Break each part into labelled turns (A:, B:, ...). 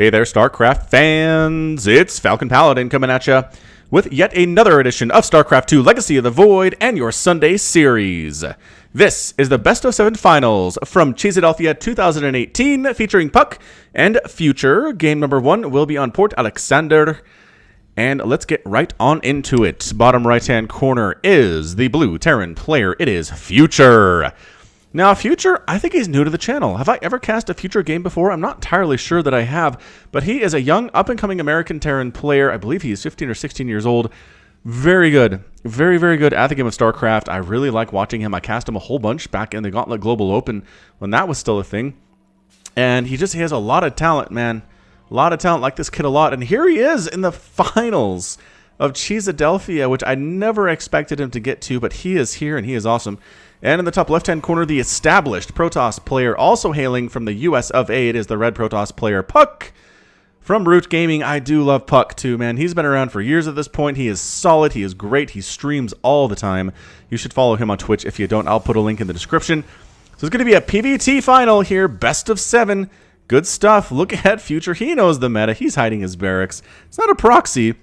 A: Hey there, StarCraft fans! It's Falcon Paladin coming at ya with yet another edition of StarCraft2 Legacy of the Void and your Sunday series. This is the Best of 7 Finals from Cheeseadelphia 2018 featuring puCK and Future. Game number 1 will be on Port Alexander. And let's get right on into it. Bottom right-hand corner is the blue Terran player. It is Future. Now, Future, I think he's new to the channel. Have I ever cast a Future game before? I'm not entirely sure that I have, but he is a young, up-and-coming American Terran player. I believe he's 15 or 16 years old. Very good. Very, very good at the game of StarCraft. I really like watching him. I cast him a whole bunch back in the Gauntlet Global Open when that was still a thing. And he has a lot of talent, man. A lot of talent, like this kid a lot. And here he is in the finals of Cheeseadelphia, which I never expected him to get to, but he is here and he is awesome. And in the top left-hand corner, the established Protoss player, also hailing from the US of A. It is the red Protoss player, puCK, from Root Gaming. I do love puCK too, man. He's been around for years at this point. He is solid. He is great. He streams all the time. You should follow him on Twitch. If you don't, I'll put a link in the description. So it's going to be a PvT final here, best of 7. Good stuff. Look at Future. He knows the meta. He's hiding his barracks. It's not a proxy.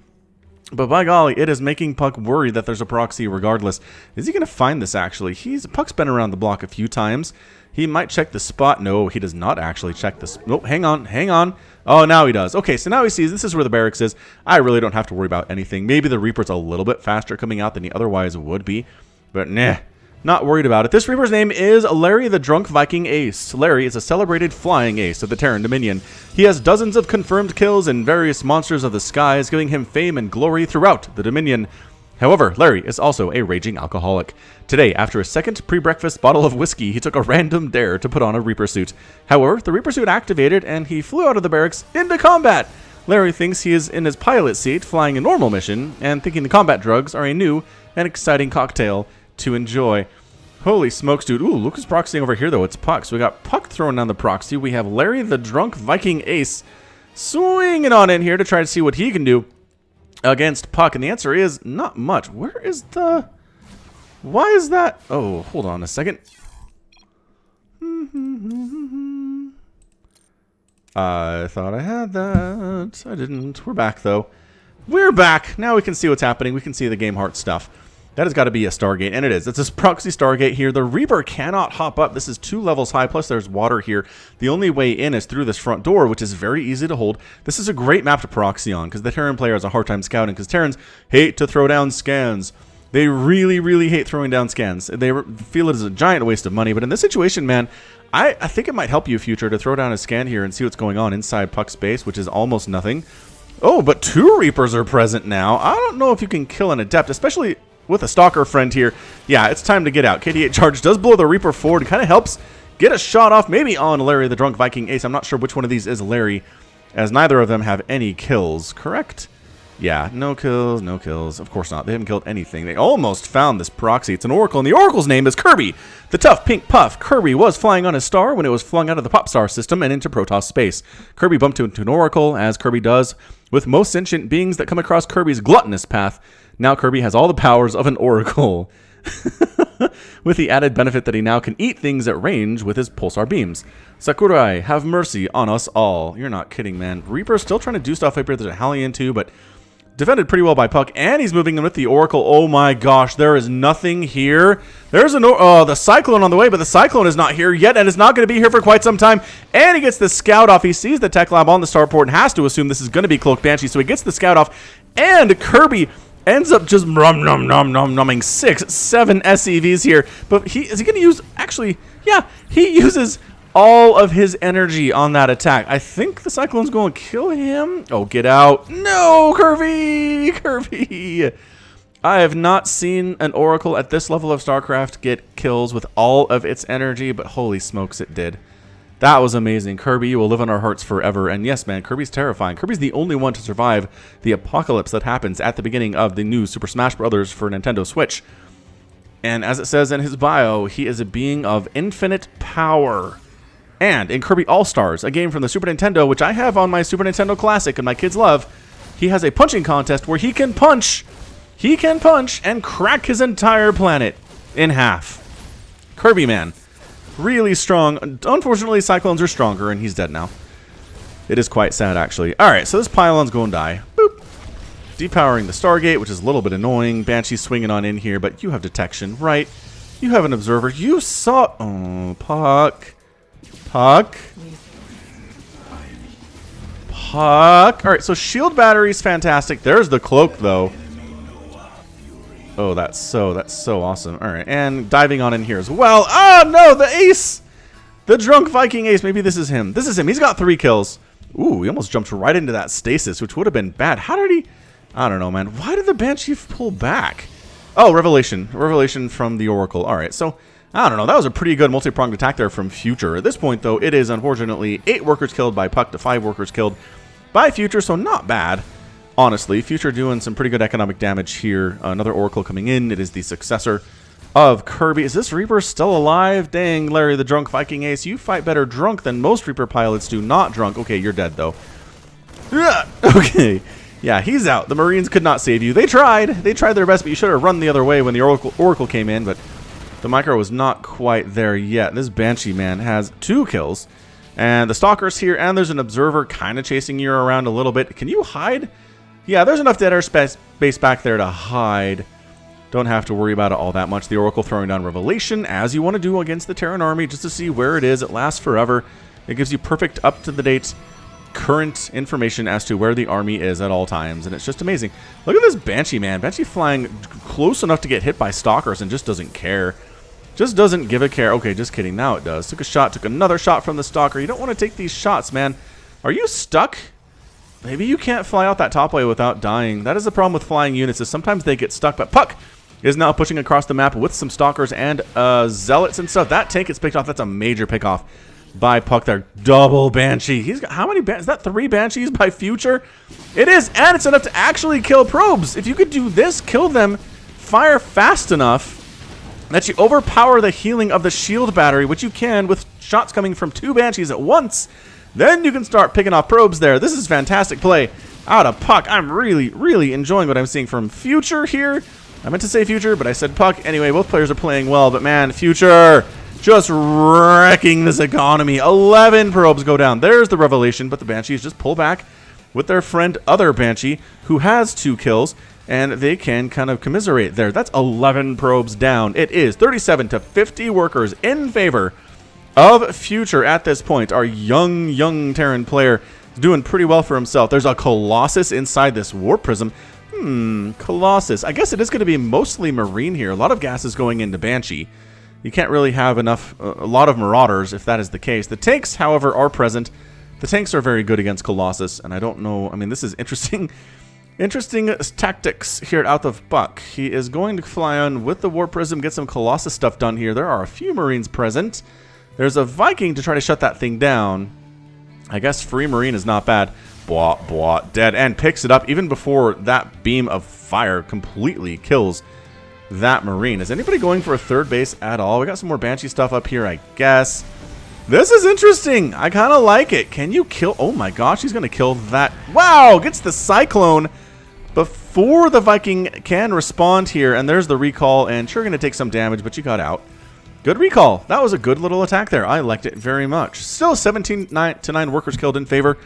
A: But by golly, it is making puCK worry that there's a proxy regardless. Is he going to find this, actually? puCK's been around the block a few times. He might check the spot. No, he does not actually check this. Nope, hang on, hang on. Oh, now he does. Okay, so now he sees this is where the barracks is. I really don't have to worry about anything. Maybe the Reaper's a little bit faster coming out than he otherwise would be. But nah, not worried about it. This Reaper's name is Larry the Drunk Viking Ace. Larry is a celebrated flying ace of the Terran Dominion. He has dozens of confirmed kills in various monsters of the skies, giving him fame and glory throughout the Dominion. However, Larry is also a raging alcoholic. Today, after a second pre-breakfast bottle of whiskey, he took a random dare to put on a Reaper suit. However, the Reaper suit activated and he flew out of the barracks into combat. Larry thinks he is in his pilot seat flying a normal mission and thinking the combat drugs are a new and exciting cocktail to enjoy. Holy smokes, dude. Ooh, look who's proxying over here, though. It's puCK. So we got puCK throwing down the proxy. We have Larry the Drunk Viking Ace swinging on in here to try to see what he can do against puCK. And the answer is not much. Where is the... Why is that? Oh, hold on a second. I thought I had that. I didn't. We're back, though. We're back. Now we can see what's happening. We can see the game heart stuff. That has got to be a Stargate, and it is. It's this proxy Stargate here. The Reaper cannot hop up. This is 2 levels high, plus there's water here. The only way in is through this front door, which is very easy to hold. This is a great map to proxy on, because the Terran player has a hard time scouting, because Terrans hate to throw down scans. They really, really hate throwing down scans. They feel it is a giant waste of money, but in this situation, man, I think it might help you, Future, to throw down a scan here and see what's going on inside puCK's base, which is almost nothing. Oh, but 2 Reapers are present now. I don't know if you can kill an Adept, especially with a Stalker friend here. Yeah, it's time to get out. KD8 charge does blow the Reaper forward. It kind of helps get a shot off, maybe on Larry the Drunk Viking Ace. I'm not sure which one of these is Larry, as neither of them have any kills, correct? Yeah, no kills, no kills. Of course not. They haven't killed anything. They almost found this proxy. It's an Oracle, and the Oracle's name is Kirby, the tough pink puff. Kirby was flying on his star when it was flung out of the Pop Star system and into Protoss space. Kirby bumped into an Oracle, as Kirby does with most sentient beings that come across Kirby's gluttonous path. Now Kirby has all the powers of an Oracle, with the added benefit that he now can eat things at range with his pulsar beams. Sakurai, have mercy on us all. You're not kidding, man. Reaper's still trying to do stuff up here. There's a Hellion too, but defended pretty well by puCK, and he's moving in with the Oracle. Oh my gosh, there is nothing here. There's the Cyclone on the way, but the Cyclone is not here yet, and it's not going to be here for quite some time. And he gets the Scout off. He sees the Tech Lab on the starport and has to assume this is going to be Cloak Banshee, so he gets the Scout off, and Kirby ends up just numbing 6, 7 SCVs here. But is he going to use, actually, yeah, he uses all of his energy on that attack. I think the Cyclone's going to kill him. Oh, get out. No, Kirby! Kirby! I have not seen an Oracle at this level of StarCraft get kills with all of its energy, but holy smokes, it did. That was amazing. Kirby, you will live in our hearts forever. And yes, man, Kirby's terrifying. Kirby's the only one to survive the apocalypse that happens at the beginning of the new Super Smash Bros. For Nintendo Switch. And as it says in his bio, he is a being of infinite power. And in Kirby All-Stars, a game from the Super Nintendo, which I have on my Super Nintendo Classic and my kids love, he has a punching contest where he can punch and crack his entire planet in half. Kirby, man. Really strong. Unfortunately, Cyclones are stronger, and he's dead now. It is quite sad, actually. All right, so this pylon's going to die. Boop. Depowering the Stargate, which is a little bit annoying. Banshee's swinging on in here, but you have detection, right? You have an observer. You saw... Oh, puCK. puCK. puCK. All right, so shield battery's fantastic. There's the cloak, though. Oh, that's so awesome. All right, and diving on in here as well. Oh, no, the ace. The drunk Viking ace. Maybe this is him. This is him. He's got 3 kills. Ooh, he almost jumped right into that stasis, which would have been bad. How did he... I don't know, man. Why did the Banshee pull back? Oh, Revelation. Revelation from the Oracle. All right, so... I don't know. That was a pretty good multi-pronged attack there from Future. At this point, though, it is unfortunately 8 workers killed by puCK to 5 workers killed by Future, so not bad. Honestly, Future doing some pretty good economic damage here. Another Oracle coming in. It is the successor of Kirby. Is this Reaper still alive? Dang, Larry the drunk Viking ace. You fight better drunk than most Reaper pilots do. Not drunk. Okay, you're dead, though. Okay. Yeah, he's out. The Marines could not save you. They tried. They tried their best, but you should have run the other way when the Oracle came in, but the micro was not quite there yet. This Banshee, man, has 2 kills. And the Stalker's here, and there's an Observer kind of chasing you around a little bit. Can you hide? Yeah, there's enough dead air space back there to hide. Don't have to worry about it all that much. The Oracle throwing down Revelation, as you want to do against the Terran army, just to see where it is. It lasts forever. It gives you perfect up-to-the-date current information as to where the army is at all times, and it's just amazing. Look at this Banshee, man. Banshee flying close enough to get hit by Stalkers and just doesn't care. Just doesn't give a care. Okay, just kidding. Now it does. Took a shot, took another shot from the Stalker. You don't want to take these shots, man. Are you stuck? Maybe you can't fly out that top way without dying. That is the problem with flying units, is sometimes they get stuck. But puCK is now pushing across the map with some Stalkers and Zealots and stuff. That tank gets picked off. That's a major pickoff by puCK there. Double Banshee. He's got how many Banshees? Is that 3 Banshees by Future? It is, and it's enough to actually kill probes. If you could do this, kill them, fire fast enough that you overpower the healing of the shield battery, which you can with shots coming from 2 Banshees at once, then you can start picking off probes there. This is fantastic play out of puCK. I'm really, really enjoying what I'm seeing from Future here. I meant to say Future, but I said puCK. Anyway, both players are playing well, but man, Future just wrecking this economy. 11 probes go down. There's the Revelation, but the Banshees just pull back with their friend other Banshee, who has 2 kills, and they can kind of commiserate there. That's 11 probes down. It is 37 to 50 workers in favor of Future at this point. Our young Terran player is doing pretty well for himself. There's a Colossus inside this Warp Prism. Colossus. I guess it is going to be mostly Marine here. A lot of gas is going into Banshee. You can't really have enough, a lot of Marauders if that is the case. The tanks, however, are present. The tanks are very good against Colossus, and I don't know, I mean, this is interesting. Interesting tactics here out of puCK. He is going to fly on with the Warp Prism, get some Colossus stuff done here. There are a few Marines present. There's a Viking to try to shut that thing down. I guess free Marine is not bad. Blah, blah, dead, and picks it up even before that beam of fire completely kills that Marine. Is anybody going for a 3rd base at all? We got some more Banshee stuff up here, I guess. This is interesting. I kind of like it. Can you kill... Oh my gosh, he's going to kill that. Wow, gets the Cyclone before the Viking can respond here. And there's the recall, and sure going to take some damage, but you got out. Good recall. That was a good little attack there. I liked it very much. Still 17 to 9 workers killed in favor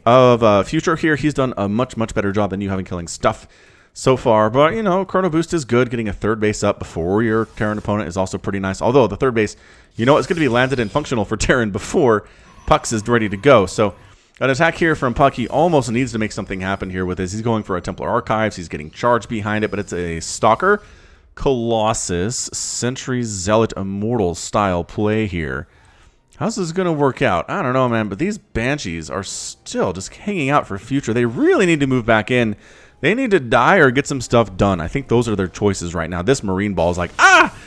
A: of Future here. He's done a much better job than you having killing stuff so far. But, you know, Chrono Boost is good. Getting a 3rd base up before your Terran opponent is also pretty nice. Although the 3rd base, you know, it's going to be landed and functional for Terran before puCK's is ready to go. So an attack here from puCK. He almost needs to make something happen here with this. He's going for a Templar Archives. He's getting charged behind it, but it's a Stalker Colossus Sentry Zealot Immortal style play here. How's this going to work out? I don't know, man, but these Banshees are still just hanging out for Future. They really need to move back in. They need to die or get some stuff done. I think those are their choices right now. This Marine ball is like, ah!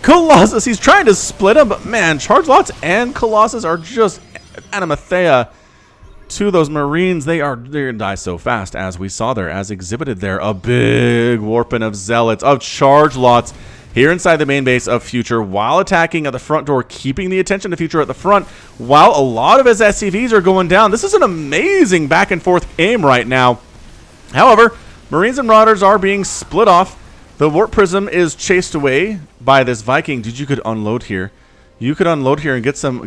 A: Colossus! He's trying to split him, but man, Charge Lots and Colossus are just anathema to those Marines. They're going to die so fast, as we saw there, as exhibited there. A big warping of Zealots, of Charge Lots here inside the main base of Future, while attacking at the front door, keeping the attention to Future at the front, while a lot of his SCVs are going down. This is an amazing back and forth game right now. However, Marines and Marauders are being split off. The Warp Prism is chased away by this Viking. Dude, you could unload here. You could unload here and get some.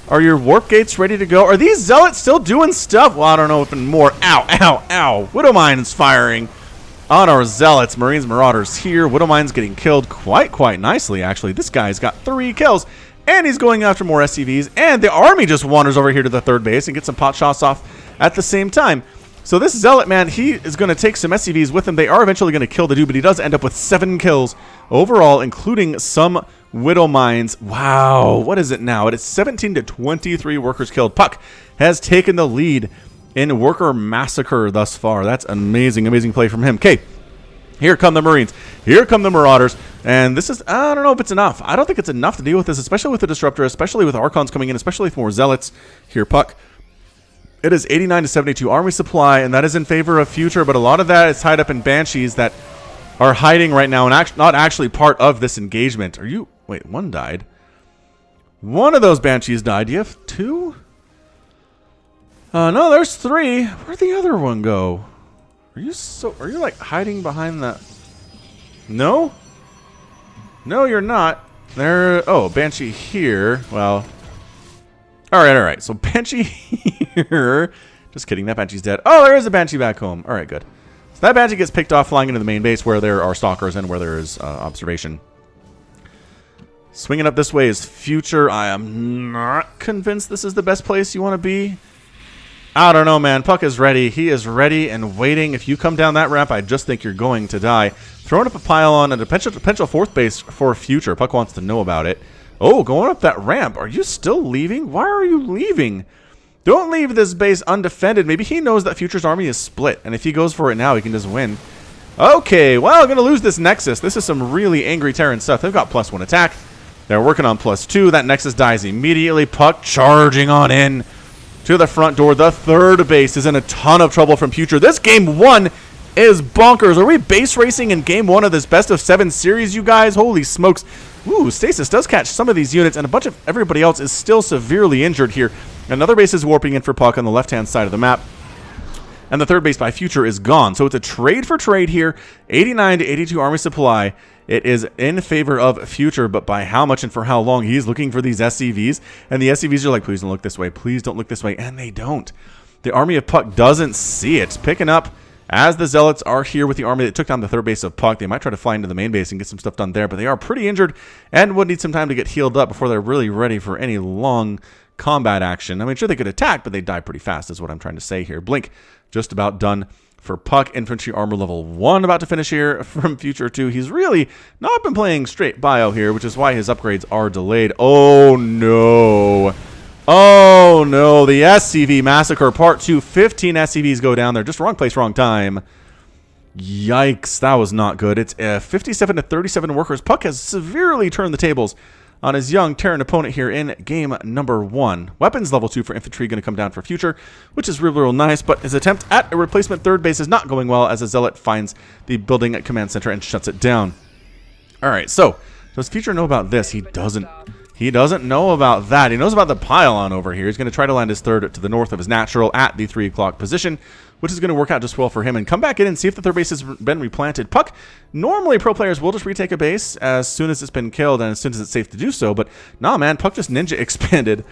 A: Are your warp gates ready to go? Are these zealots still doing stuff? Well, I don't know if more. Ow, ow, ow. Widow Mine's firing on our zealots. Marines, Marauders here. Widow Mine's getting killed quite nicely, actually. This guy's got 3 kills, and he's going after more SCVs, and the army just wanders over here to the 3rd base and gets some pot shots off at the same time. So this zealot, man, he is going to take some SCVs with him. They are eventually going to kill the dude, but he does end up with 7 kills overall, including some Widow Mines. Wow, what is it now? It is 17 to 23 workers killed. puCK has taken the lead in worker massacre thus far. That's amazing, amazing play from him. Okay, here come the Marines. Here come the Marauders. And this is, I don't know if it's enough. I don't think it's enough to deal with this, especially with the Disruptor, especially with Archons coming in, especially with more Zealots. Here, puCK. It is 89 to 72 army supply, and that is in favor of Future, but a lot of that is tied up in Banshees that are hiding right now and not actually part of this engagement. Are you... Wait, 1 died. One of those Banshees died. Do you have 2? No, there's 3. Where'd the other one go? Are you like hiding behind the... No? No, you're not. There... Oh, Banshee here. Well... Alright. So Banshee here. Just kidding, that Banshee's dead. Oh, there is a Banshee back home. Alright, good. So that Banshee gets picked off flying into the main base where there are stalkers and where there is observation. Swinging up this way is Future. I am not convinced this is the best place you want to be. I don't know, man. puCK is ready. He is ready and waiting. If you come down that ramp, I just think you're going to die. Throwing up a pylon and a potential 4th base for Future. puCK wants to know about it. Oh, going up that ramp. Are you still leaving? Why are you leaving? Don't leave this base undefended. Maybe he knows that Future's army is split, and if he goes for it now, he can just win. Okay, well, I'm going to lose this Nexus. This is some really angry Terran stuff. They've got +1 attack. They're working on +2. That Nexus dies immediately. puCK charging on in to the front door. The 3rd base is in a ton of trouble from Future. This game 1 is bonkers. Are we base racing in game 1 of this best of 7 series, you guys? Holy smokes. Ooh, Stasis does catch some of these units, and a bunch of everybody else is still severely injured here. Another base is warping in for puCK on the left-hand side of the map. And the 3rd base by Future is gone. So it's a trade for trade here. 89 to 82 army supply. It is in favor of Future, but by how much and for how long? He's looking for these SCVs. And the SCVs are like, please don't look this way. Please don't look this way. And they don't. The army of puCK doesn't see it. Picking up as the Zealots are here with the army that took down the 3rd base of puCK. They might try to fly into the main base and get some stuff done there, but they are pretty injured and would need some time to get healed up before they're really ready for any long combat action. I mean, sure, they could attack, but they die pretty fast is what I'm trying to say here. Blink, just about done for puCK. Infantry armor level 1 about to finish here from Future 2. He's really not been playing straight bio here, which is why his upgrades are delayed. Oh, no. Oh, no. The SCV Massacre Part 2. 15 SCVs go down there. Just wrong place, wrong time. Yikes. That was not good. It's 57 to 37 workers. puCK has severely turned the tables on his young Terran opponent here in game number 1. Weapons level 2 for infantry going to come down for Future, which is real nice, but his attempt at a replacement 3rd base is not going well as a Zealot finds the building at command center and shuts it down. Alright, so does Future know about this? He doesn't. He doesn't know about that. He knows about the pylon over here. He's going to try to land his 3rd to the north of his natural at the 3 o'clock position, which is going to work out just well for him, and come back in and see if the 3rd base has been replanted. puCK, normally pro players will just retake a base as soon as it's been killed and as soon as it's safe to do so, but nah, man, puCK just ninja expanded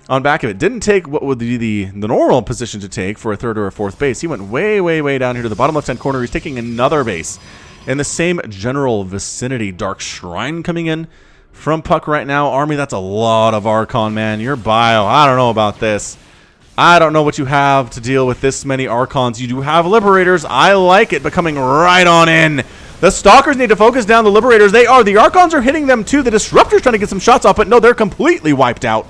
A: on back of it. Didn't take what would be the normal position to take for a 3rd or a 4th base. He went way down here to the bottom left-hand corner. He's taking another base in the same general vicinity. Dark Shrine coming in from puCK right now. Army, that's a lot of Archon, man. Your bio, I don't know about this. I don't know what you have to deal with this many Archons. You do have Liberators. I like it, but coming right on in. The Stalkers need to focus down the Liberators. They are. The Archons are hitting them too. The Disruptor's trying to get some shots off, but no, they're completely wiped out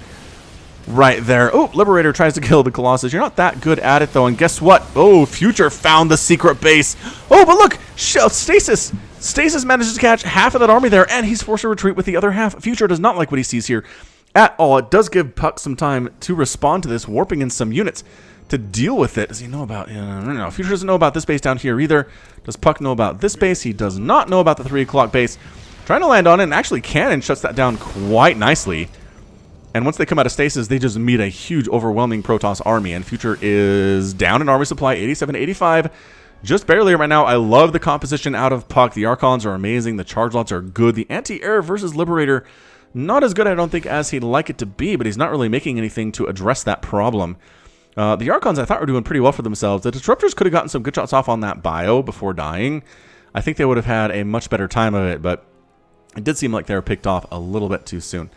A: right there. Oh, Liberator tries to kill the Colossus. You're not that good at it, though. And guess what? Oh, Future found the secret base. Oh, but look, Stasis. Stasis manages to catch half of that army there, and he's forced to retreat with the other half. Future does not like what he sees here at all. It does give puCK some time to respond to this, warping in some units to deal with it. Does he know about... No, Future doesn't know about this base down here either. Does puCK know about this base? He does not know about the 3 o'clock base. Trying to land on it, and actually Cannon shuts that down quite nicely. And once they come out of stasis, they just meet a huge, overwhelming Protoss army, and Future is down in army supply, 87-85. Just barely right now. I love the composition out of puCK. The Archons are amazing. The charge lots are good. The anti-air versus Liberator Not as good, I don't think, as he'd like it to be, but he's not really making anything to address that problem. The Archons, I thought, were doing pretty well for themselves. The Disruptors could have gotten some good shots off on that bio before dying. I think they would have had a much better time of it, but it did seem like they were picked off a little bit too soon.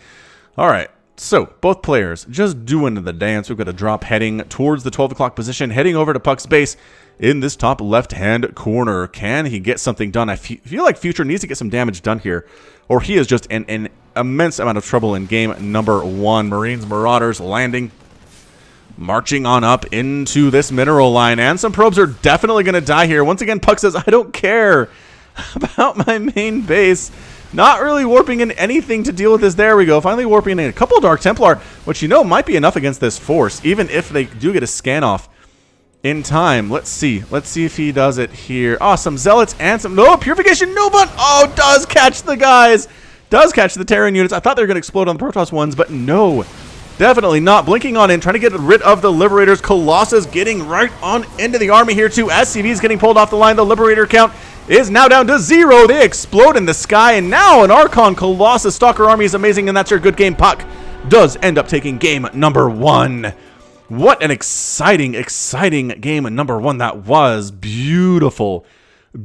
A: All right, so both players just doing the dance. We've got a drop heading towards the 12 o'clock position, heading over to puCK's base in this top left-hand corner. Can he get something done? I feel like Future needs to get some damage done here, or he is just in an immense amount of trouble in game number 1. Marines, Marauders landing, marching on up into this mineral line, and some probes are definitely going to die here. Once again, puCK says, I don't care about my main base. Not really warping in anything to deal with this. There we go. Finally warping in a couple Dark Templar, which you know might be enough against this force, even if they do get a scan off in time. Let's see. Let's see if he does it here. Oh, some Zealots and some... No, Purification Nova! Oh, does catch the guys. Does catch the Terran units. I thought they were going to explode on the Protoss ones, but no. Definitely not. Blinking on in, trying to get rid of the Liberators. Colossus getting right on into the army here too. SCVs getting pulled off the line. The Liberator count is now down to 0. They explode in the sky, and now an Archon Colossus Stalker army is amazing, and that's your good game. puCK does end up taking game number 1. What an exciting, exciting game number 1 that was. Beautiful,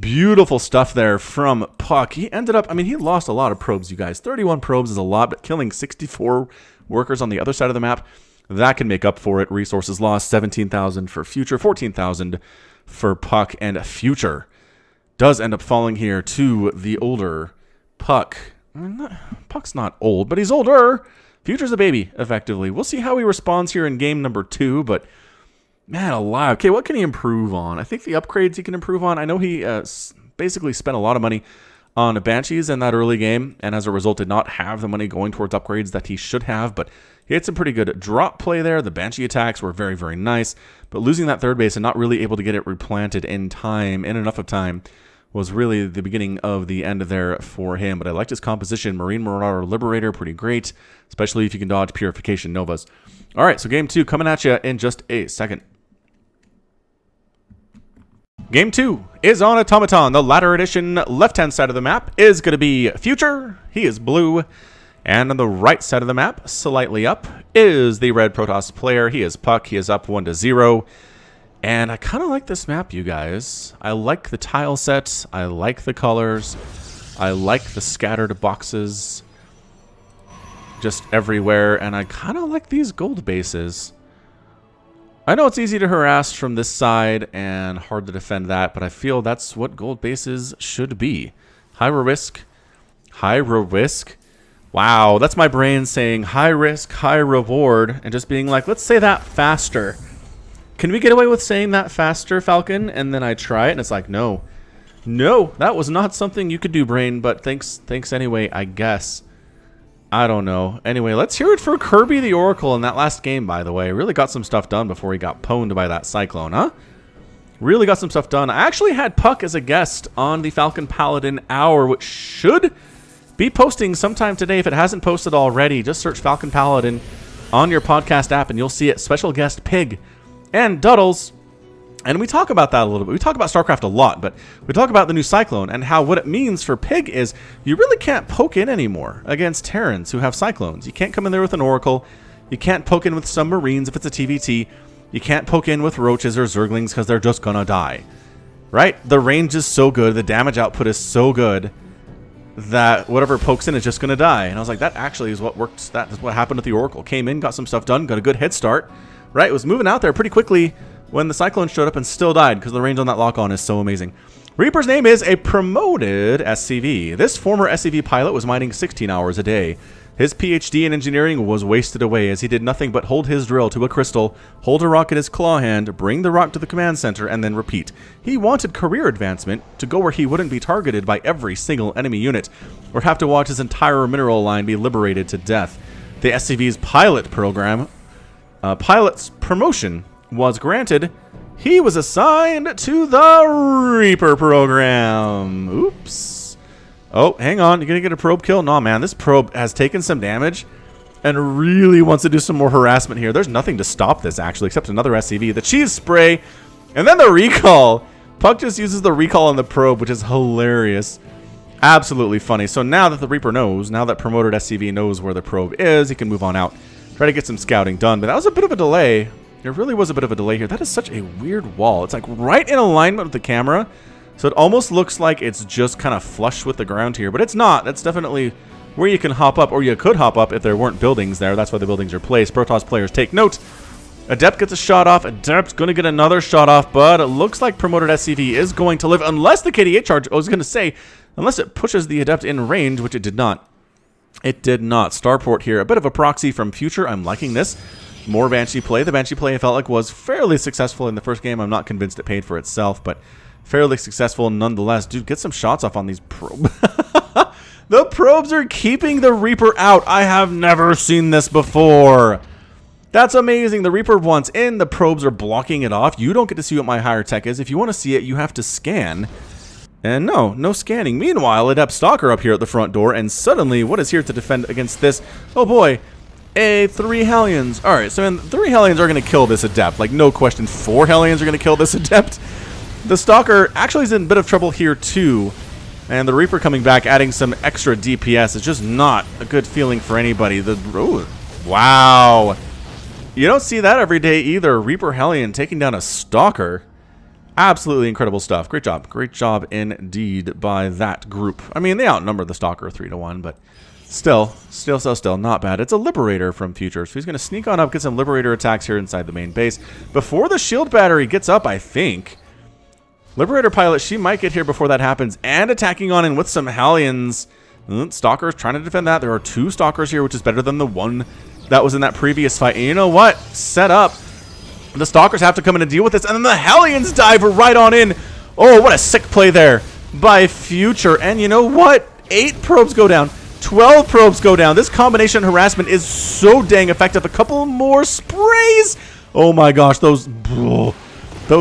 A: beautiful stuff there from puCK. He ended up, I mean, he lost a lot of probes, you guys. 31 probes is a lot, but killing 64 workers on the other side of the map, that can make up for it. Resources lost, 17,000 for Future, 14,000 for puCK, and Future does end up falling here to the older puCK. puCK's not old, but he's older. Future's a baby, effectively. We'll see how he responds here in game number 2, but man alive. Okay, what can he improve on? I think the upgrades he can improve on. I know he basically spent a lot of money on Banshees in that early game, and as a result did not have the money going towards upgrades that he should have, but he had some pretty good drop play there. The Banshee attacks were very, very nice, but losing that third base and not really able to get it replanted in time, in enough of time, was really the beginning of the end there for him. But I liked his composition. Marine, Marauder, Liberator, pretty great, especially if you can dodge Purification Novas. All right, so game 2 coming at you in just a second. Game 2 is on Automaton. The latter edition left-hand side of the map is going to be Future. He is blue. And on the right side of the map, slightly up, is the red Protoss player. He is puCK. He is up 1-0. And I kind of like this map, you guys. I like the tile set. I like the colors. I like the scattered boxes just everywhere. And I kind of like these gold bases. I know it's easy to harass from this side and hard to defend that, but I feel that's what gold bases should be. High risk, high risk. Wow, that's my brain saying high risk, high reward, and just being like, let's say that faster. Can we get away with saying that faster, Falcon? And then I try it, and it's like, no. No, that was not something you could do, brain, but thanks anyway, I guess. I don't know. Anyway, let's hear it for Kirby the Oracle in that last game, by the way. Really got some stuff done before he got pwned by that Cyclone, huh? Really got some stuff done. I actually had puCK as a guest on the Falcon Paladin Hour, which should be posting sometime today. If it hasn't posted already, just search Falcon Paladin on your podcast app, and you'll see it. Special guest Pig and Duddles. And we talk about that a little bit. We talk about StarCraft a lot, but we talk about the new Cyclone and how what it means for Pig is you really can't poke in anymore against Terrans who have Cyclones. You can't come in there with an Oracle. You can't poke in with some Marines if it's a TVT. You can't poke in with Roaches or Zerglings because they're just going to die. Right? The range is so good. The damage output is so good that whatever pokes in is just going to die. And I was like, that actually is what worked. That is what happened with the Oracle. Came in, got some stuff done, got a good head start. Right? It was moving out there pretty quickly when the Cyclone showed up and still died because the range on that lock-on is so amazing. Reaper's name is a promoted SCV. This former SCV pilot was mining 16 hours a day. His PhD in engineering was wasted away as he did nothing but hold his drill to a crystal, hold a rock in his claw hand, bring the rock to the command center, and then repeat. He wanted career advancement to go where he wouldn't be targeted by every single enemy unit or have to watch his entire mineral line be liberated to death. The SCV's pilot's promotion was granted. He was assigned to the Reaper program. Oops. Oh, hang on. You're going to get a probe kill? No, man. This probe has taken some damage and really wants to do some more harassment here. There's nothing to stop this, actually, except another SCV. The cheese spray, and then the recall. puCK just uses the recall on the probe, which is hilarious. Absolutely funny. So now that the Reaper knows, now that promoted SCV knows where the probe is, he can move on out. Try to get some scouting done. But that was a bit of a delay. There really was a bit of a delay here. That is such a weird wall. It's like right in alignment with the camera. So it almost looks like it's just kind of flush with the ground here. But it's not. That's definitely where you can hop up, or you could hop up if there weren't buildings there. That's why the buildings are placed. Protoss players take note. Adept gets a shot off. Adept's going to get another shot off, but it looks like promoted SCV is going to live unless the KDA charge, I was going to say, unless it pushes the Adept in range, which it did not. It did not. Starport here, a bit of a proxy from Future. I'm liking this. More Banshee play. The Banshee play, I felt like, was fairly successful in the first game. I'm not convinced it paid for itself, but fairly successful nonetheless. Dude, get some shots off on these probes. The probes are keeping the Reaper out. I have never seen this before. That's amazing. The Reaper once in, the probes are blocking it off. You don't get to see what my higher tech is. If you want to see it, you have to scan. And no scanning. Meanwhile, Adept Stalker up here at the front door, and suddenly, what is here to defend against this? Oh boy, 3 Hellions. Alright, so 3 Hellions are going to kill this Adept. Like, no question, 4 Hellions are going to kill this Adept. The Stalker actually is in a bit of trouble here, too. And the Reaper coming back, adding some extra DPS. It's just not a good feeling for anybody. Wow. You don't see that every day either. Reaper Hellion taking down a Stalker. Absolutely incredible stuff. Great job. Great job indeed by that group. I mean, they outnumber the Stalker 3-1, but still, not bad. It's a Liberator from Future, so he's going to sneak on up, get some Liberator attacks here inside the main base. Before the shield battery gets up, I think. Liberator pilot, she might get here before that happens, and attacking on in with some Hellions. Stalkers trying to defend that. There are 2 Stalkers here, which is better than the one that was in that previous fight. And you know what? Set up. The Stalkers have to come in and deal with this, and then the Hellions dive right on in. Oh, what a sick play there by Future. And you know what? 8 probes go down. 12 probes go down. This combination harassment is so dang effective. A couple more sprays. Oh my gosh, those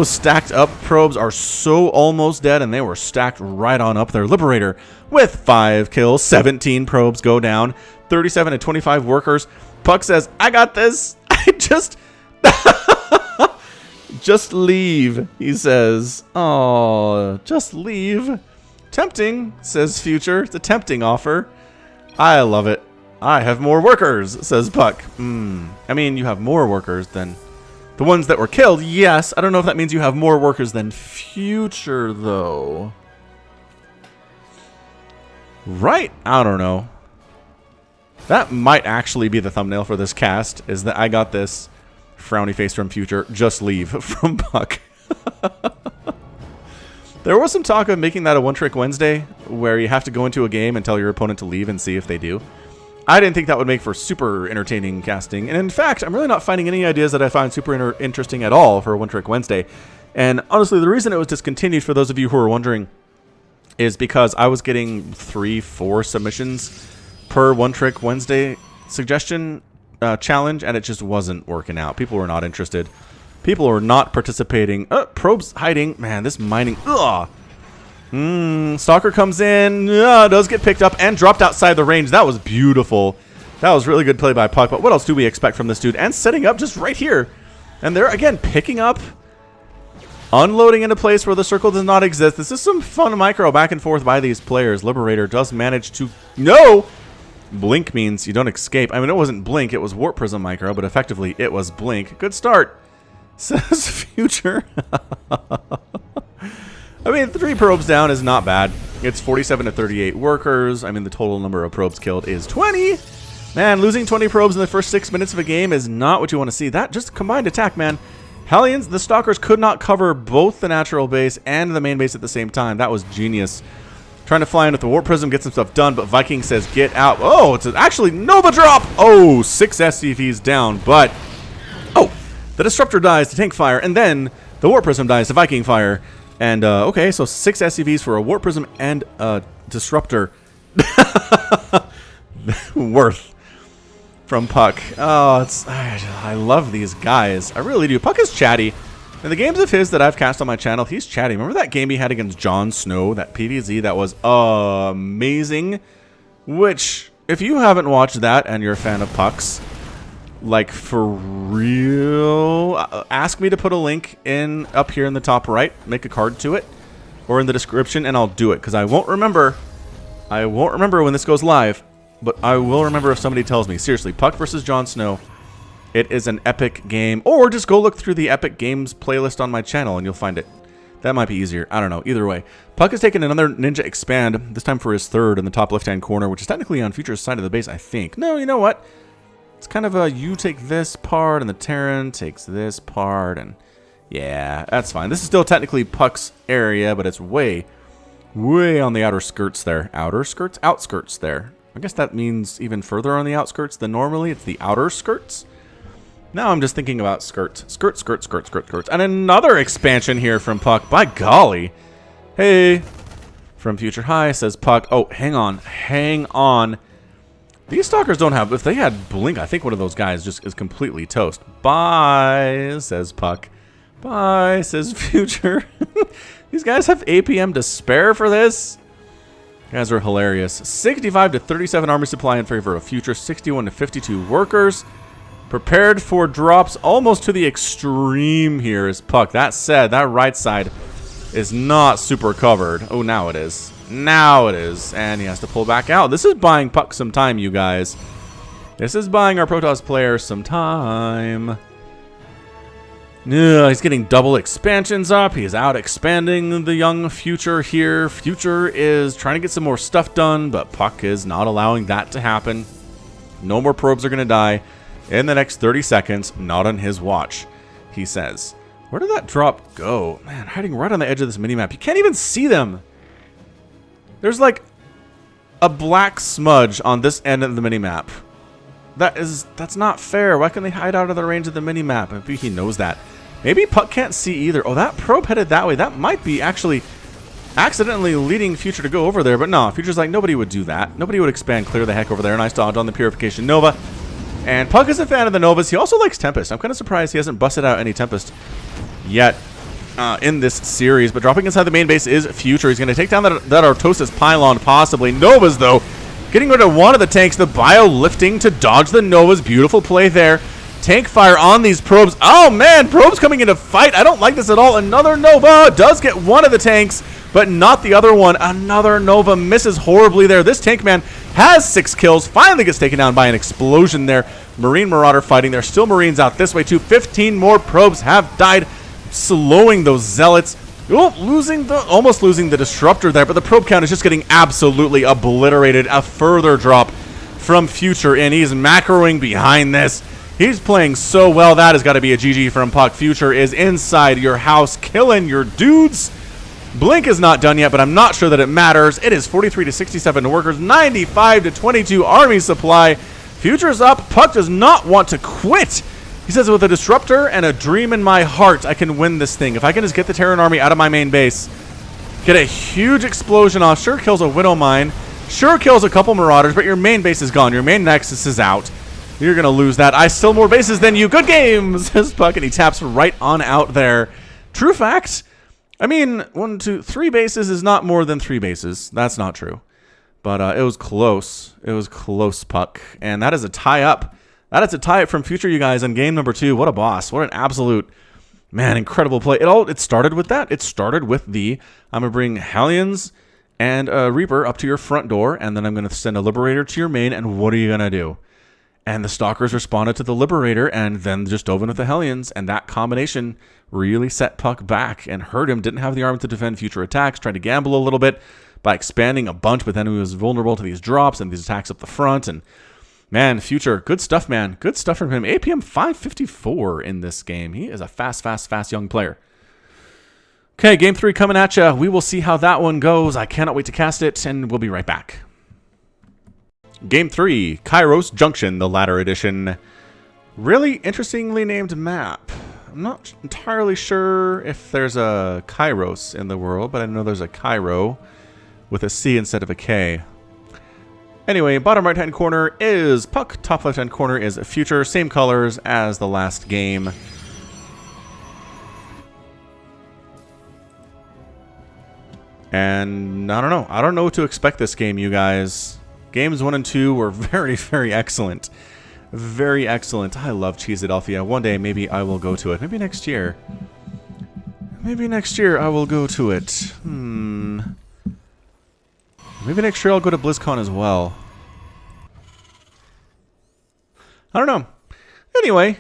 A: stacked up probes are so almost dead, and they were stacked right on up there. Liberator with 5 kills. 17 probes go down. 37 to 25 workers. puCK says, I got this. I just... Just leave, he says. Oh, just leave. Tempting, says Future. It's a tempting offer. I love it. I have more workers, says puCK. I mean, you have more workers than the ones that were killed. Yes, I don't know if that means you have more workers than Future, though. Right? I don't know. That might actually be the thumbnail for this cast, is that I got this. Frowny face from Future. Just leave from puCK. There was some talk of making that a one-trick Wednesday, where you have to go into a game and tell your opponent to leave and see if they do. I didn't think that would make for super entertaining casting. And in fact, I'm really not finding any ideas that I find super interesting at all for a one-trick Wednesday. And honestly, the reason it was discontinued, for those of you who are wondering, is because I was getting 3-4 submissions per one-trick Wednesday suggestion challenge, and it just wasn't working out. People were not interested. People were not participating. Probes hiding. Man, this mining. Ugh. Stalker comes in. Does get picked up and dropped outside the range. That was beautiful. That was really good play by puCK. But what else do we expect from this dude? And setting up just right here. And they're, again, picking up. Unloading in a place where the circle does not exist. This is some fun micro back and forth by these players. Liberator does manage to... No! Blink means you don't escape. I mean, it wasn't Blink, it was Warp Prism Micro, but effectively it was Blink. Good start, says Future. I mean, 3 probes down is not bad. It's 47 to 38 workers. I mean, the total number of probes killed is 20. Man, losing 20 probes in the first 6 minutes of a game is not what you want to see. That just combined attack, man. Hellions, the Stalkers could not cover both the natural base and the main base at the same time. That was genius. Trying to fly in with the Warp Prism, get some stuff done, but Viking says, get out. Oh, it's actually Nova Drop. Oh, 6 SCVs down, but... Oh, the Disruptor dies to tank fire, and then the Warp Prism dies to Viking fire. And, okay, so 6 SCVs for a Warp Prism and a Disruptor. Worth from puCK. Oh, I love these guys. I really do. puCK is chatty. In the games of his that I've cast on my channel, he's chatty. Remember that game he had against Jon Snow, that PvZ that was amazing? Which, if you haven't watched that and you're a fan of puCK's, like for real, ask me to put a link in up here in the top right, make a card to it, or in the description, and I'll do it, because I won't remember I won't remember when this goes live, but I will remember if somebody tells me. Seriously, puCK versus Jon Snow. It is an epic game. Or just go look through the Epic Games playlist on my channel and you'll find it. That might be easier. I don't know. Either way. puCK has taken another Ninja Expand, this time for his third in the top left-hand corner, which is technically on Future's side of the base, I think. No, you know what? It's kind of a, you take this part, and the Terran takes this part, and yeah, that's fine. This is still technically puCK's area, but it's way on the outer skirts there. Outer skirts? Outskirts there. I guess that means even further on the outskirts than normally. It's the outer skirts. Now I'm just thinking about skirts. Skirts. And another expansion here from puCK. By golly. Hey. From Future High says puCK. Oh, hang on. These stalkers don't have... If they had Blink, I think one of those guys just is completely toast. Bye, says puCK. Bye, says Future. These guys have APM to spare for this? You guys are hilarious. 65 to 37 army supply in favor of Future. 61 to 52 workers. Prepared for drops almost to the extreme here is puCK. That said, that right side is not super covered. Oh, now it is. Now it is. And he has to pull back out. This is buying puCK some time, you guys. This is buying our Protoss players some time. He's getting double expansions up. He's out expanding the young Future here. Future is trying to get some more stuff done, but puCK is not allowing that to happen. No more probes are going to die in the next 30 seconds. Not on his watch, he says. Where did that drop go? Man, hiding right on the edge of this minimap. You can't even see them. There's like a black smudge on this end of the minimap. That's not fair. Why can they hide out of the range of the minimap? Maybe he knows that. Maybe puCK can't see either. Oh, that probe headed that way. That might be actually accidentally leading Future to go over there. But no, Future's like, nobody would do that. Nobody would expand clear the heck over there. Nice dodge on the Purification Nova. And puCK is a fan of the Novas. He also likes Tempest. I'm kind of surprised he hasn't busted out any Tempest yet in this series. But dropping inside the main base is Future. He's going to take down that Artosis pylon, possibly. Novas, though, getting rid of one of the tanks. The bio lifting to dodge the Novas. Beautiful play there. Tank fire on these probes. Oh, man, probes coming into fight. I don't like this at all. Another Nova does get one of the tanks, but not the other one. Another Nova misses horribly there. This tank man has 6 kills. Finally gets taken down by an explosion there. Marine Marauder fighting. There's still Marines out this way, too. 15 more probes have died, slowing those Zealots. Oh, almost losing the Disruptor there, but the probe count is just getting absolutely obliterated. A further drop from Future, and he's macroing behind this. He's playing so well. That has got to be a GG from puCK. Future is inside your house, killing your dudes. Blink is not done yet, but I'm not sure that it matters. It is 43 to 67 workers, 95 to 22 army supply. Future's up. puCK does not want to quit. He says, with a Disruptor and a dream in my heart, I can win this thing. If I can just get the Terran army out of my main base, get a huge explosion off, sure kills a Widow Mine, sure kills a couple Marauders, but your main base is gone. Your main Nexus is out. You're going to lose that. I still more bases than you. Good game, says puCK, and he taps right on out there. True fact. I mean, 1, 2, 3 bases is not more than 3 bases. That's not true. But it was close. It was close, puCK. And that is a tie-up. That is a tie-up from Future, you guys, in game number 2. What a boss. What an absolute, man, incredible play. It started with that. It started with the, I'm going to bring Hellions and a Reaper up to your front door, and then I'm going to send a Liberator to your main, and what are you going to do? And the Stalkers responded to the Liberator and then just dove in with the Hellions. And that combination really set puCK back and hurt him. Didn't have the arm to defend Future attacks. Tried to gamble a little bit by expanding a bunch, but then he was vulnerable to these drops and these attacks up the front. And, man, Future, good stuff, man. Good stuff from him. APM 554 in this game. He is a fast young player. Okay, game 3 coming at you. We will see how that one goes. I cannot wait to cast it, and we'll be right back. Game 3, Kairos Junction, the latter edition. Really interestingly named map. I'm not entirely sure if there's a Kairos in the world, but I know there's a Cairo with a C instead of a K. Anyway, bottom right-hand corner is puCK. Top left-hand corner is Future. Same colors as the last game. And I don't know. I don't know what to expect this game, you guys. Games 1 and 2 were very excellent. Very excellent. I love Cheeseadelphia. One day, maybe I will go to it. Maybe next year. Maybe next year I will go to it. Maybe next year I'll go to BlizzCon as well. I don't know. Anyway,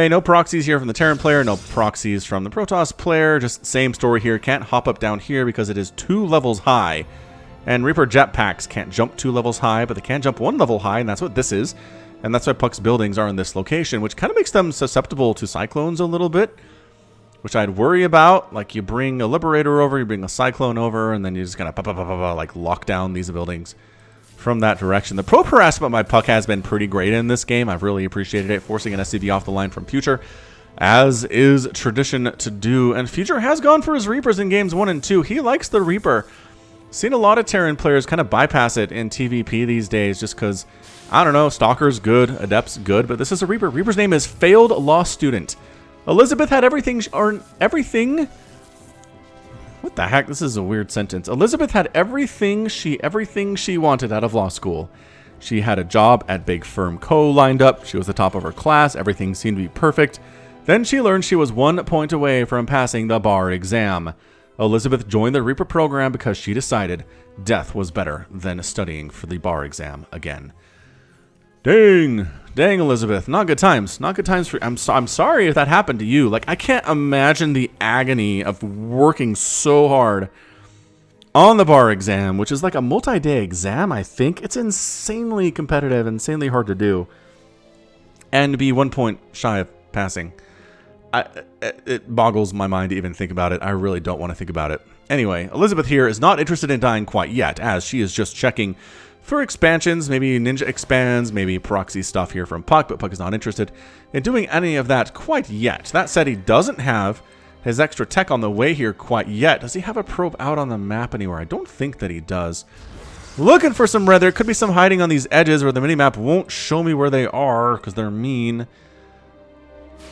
A: no proxies here from the Terran player, no proxies from the Protoss player, just same story here. Can't hop up down here because it is 2 levels high. And Reaper jetpacks can't jump 2 levels high, but they can jump 1 level high, and that's what this is. And that's why puCK's buildings are in this location, which kind of makes them susceptible to cyclones a little bit, which I'd worry about. Like, you bring a Liberator over, you bring a Cyclone over, and then you just kind of like lock down these buildings from that direction. The probe harassment by puCK has been pretty great in this game. I've really appreciated it, forcing an SCV off the line from Future, as is tradition to do. And Future has gone for his Reapers in games 1 and 2. He likes the Reaper. Seen a lot of Terran players kind of bypass it in TVP these days just because, I don't know, Stalker's good, Adept's good, but this is a Reaper. Reaper's name is Failed Law Student. Elizabeth had everything, what the heck? This is a weird sentence. Elizabeth had everything she wanted out of law school. She had a job at Big Firm Co. lined up. She was the top of her class. Everything seemed to be perfect. Then she learned she was 1 point away from passing the bar exam. Elizabeth joined the Reaper program because she decided death was better than studying for the bar exam again. Dang, Elizabeth. Not good times. Not good times for you. I'm sorry if that happened to you. Like, I can't imagine the agony of working so hard on the bar exam, which is like a multi-day exam, I think. It's insanely competitive, insanely hard to do, and to be 1 point shy of passing. It boggles my mind to even think about it. I really don't want to think about it. Anyway, Elizabeth here is not interested in dying quite yet, as she is just checking for expansions. Maybe Ninja expands, maybe proxy stuff here from puCK, but puCK is not interested in doing any of that quite yet. That said, he doesn't have his extra tech on the way here quite yet. Does he have a probe out on the map anywhere? I don't think that he does. Looking for some red. There could be some hiding on these edges where the minimap won't show me where they are because they're mean.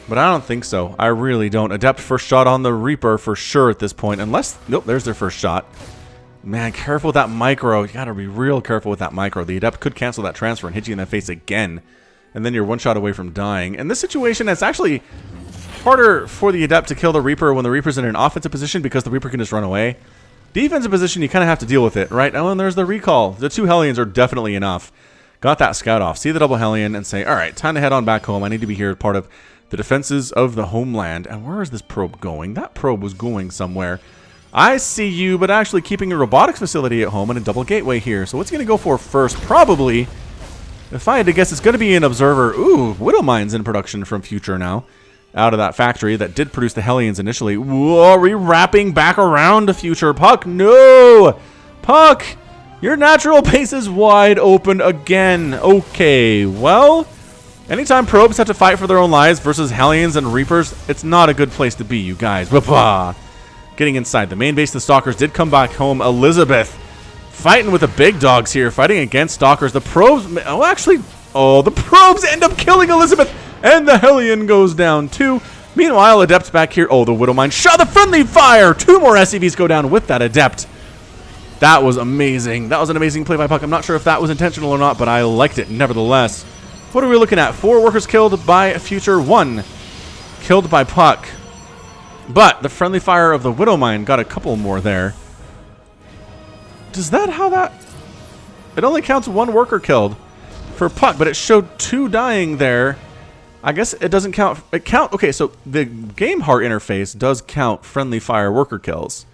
A: But I don't think so. I really don't. Adept first shot on the Reaper for sure at this point. Unless, nope, there's their first shot. Man, careful with that micro. You gotta be real careful with that micro. The Adept could cancel that transfer and hit you in the face again. And then you're 1 shot away from dying. In this situation, it's actually harder for the Adept to kill the Reaper when the Reaper's in an offensive position because the Reaper can just run away. Defensive position, you kind of have to deal with it, right? Oh, and there's the recall. The 2 Hellions are definitely enough. Got that scout off. See the double Hellion and say, all right, time to head on back home. I need to be here part of the defenses of the homeland. And where is this probe going? That probe was going somewhere. I see you, but actually keeping a robotics facility at home and a double gateway here. So what's he going to go for first? Probably, if I had to guess, it's going to be an observer. Ooh, Widow Mine's in production from Future now. Out of that factory that did produce the Hellions initially. Whoa, re-wrapping back around to Future. puCK, no! puCK, your natural base is wide open again. Okay, well, anytime probes have to fight for their own lives versus Hellions and Reapers, it's not a good place to be, you guys. Bah-bah. Getting inside the main base, the Stalkers did come back home. Elizabeth fighting with the big dogs here, fighting against Stalkers. The probes, oh, actually, oh, the probes end up killing Elizabeth, and the Hellion goes down too. Meanwhile, Adept's back here. Oh, the Widow Mine shot the friendly fire. 2 more SCVs go down with that Adept. That was amazing. That was an amazing play by puCK. I'm not sure if that was intentional or not, but I liked it nevertheless. What are we looking at? 4 workers killed by Future, 1 killed by puCK. But the friendly fire of the Widow Mine got a couple more there. Does that how that... It only counts 1 worker killed for puCK, but it showed 2 dying there. I guess it doesn't count... Okay, so the game heart interface does count friendly fire worker kills.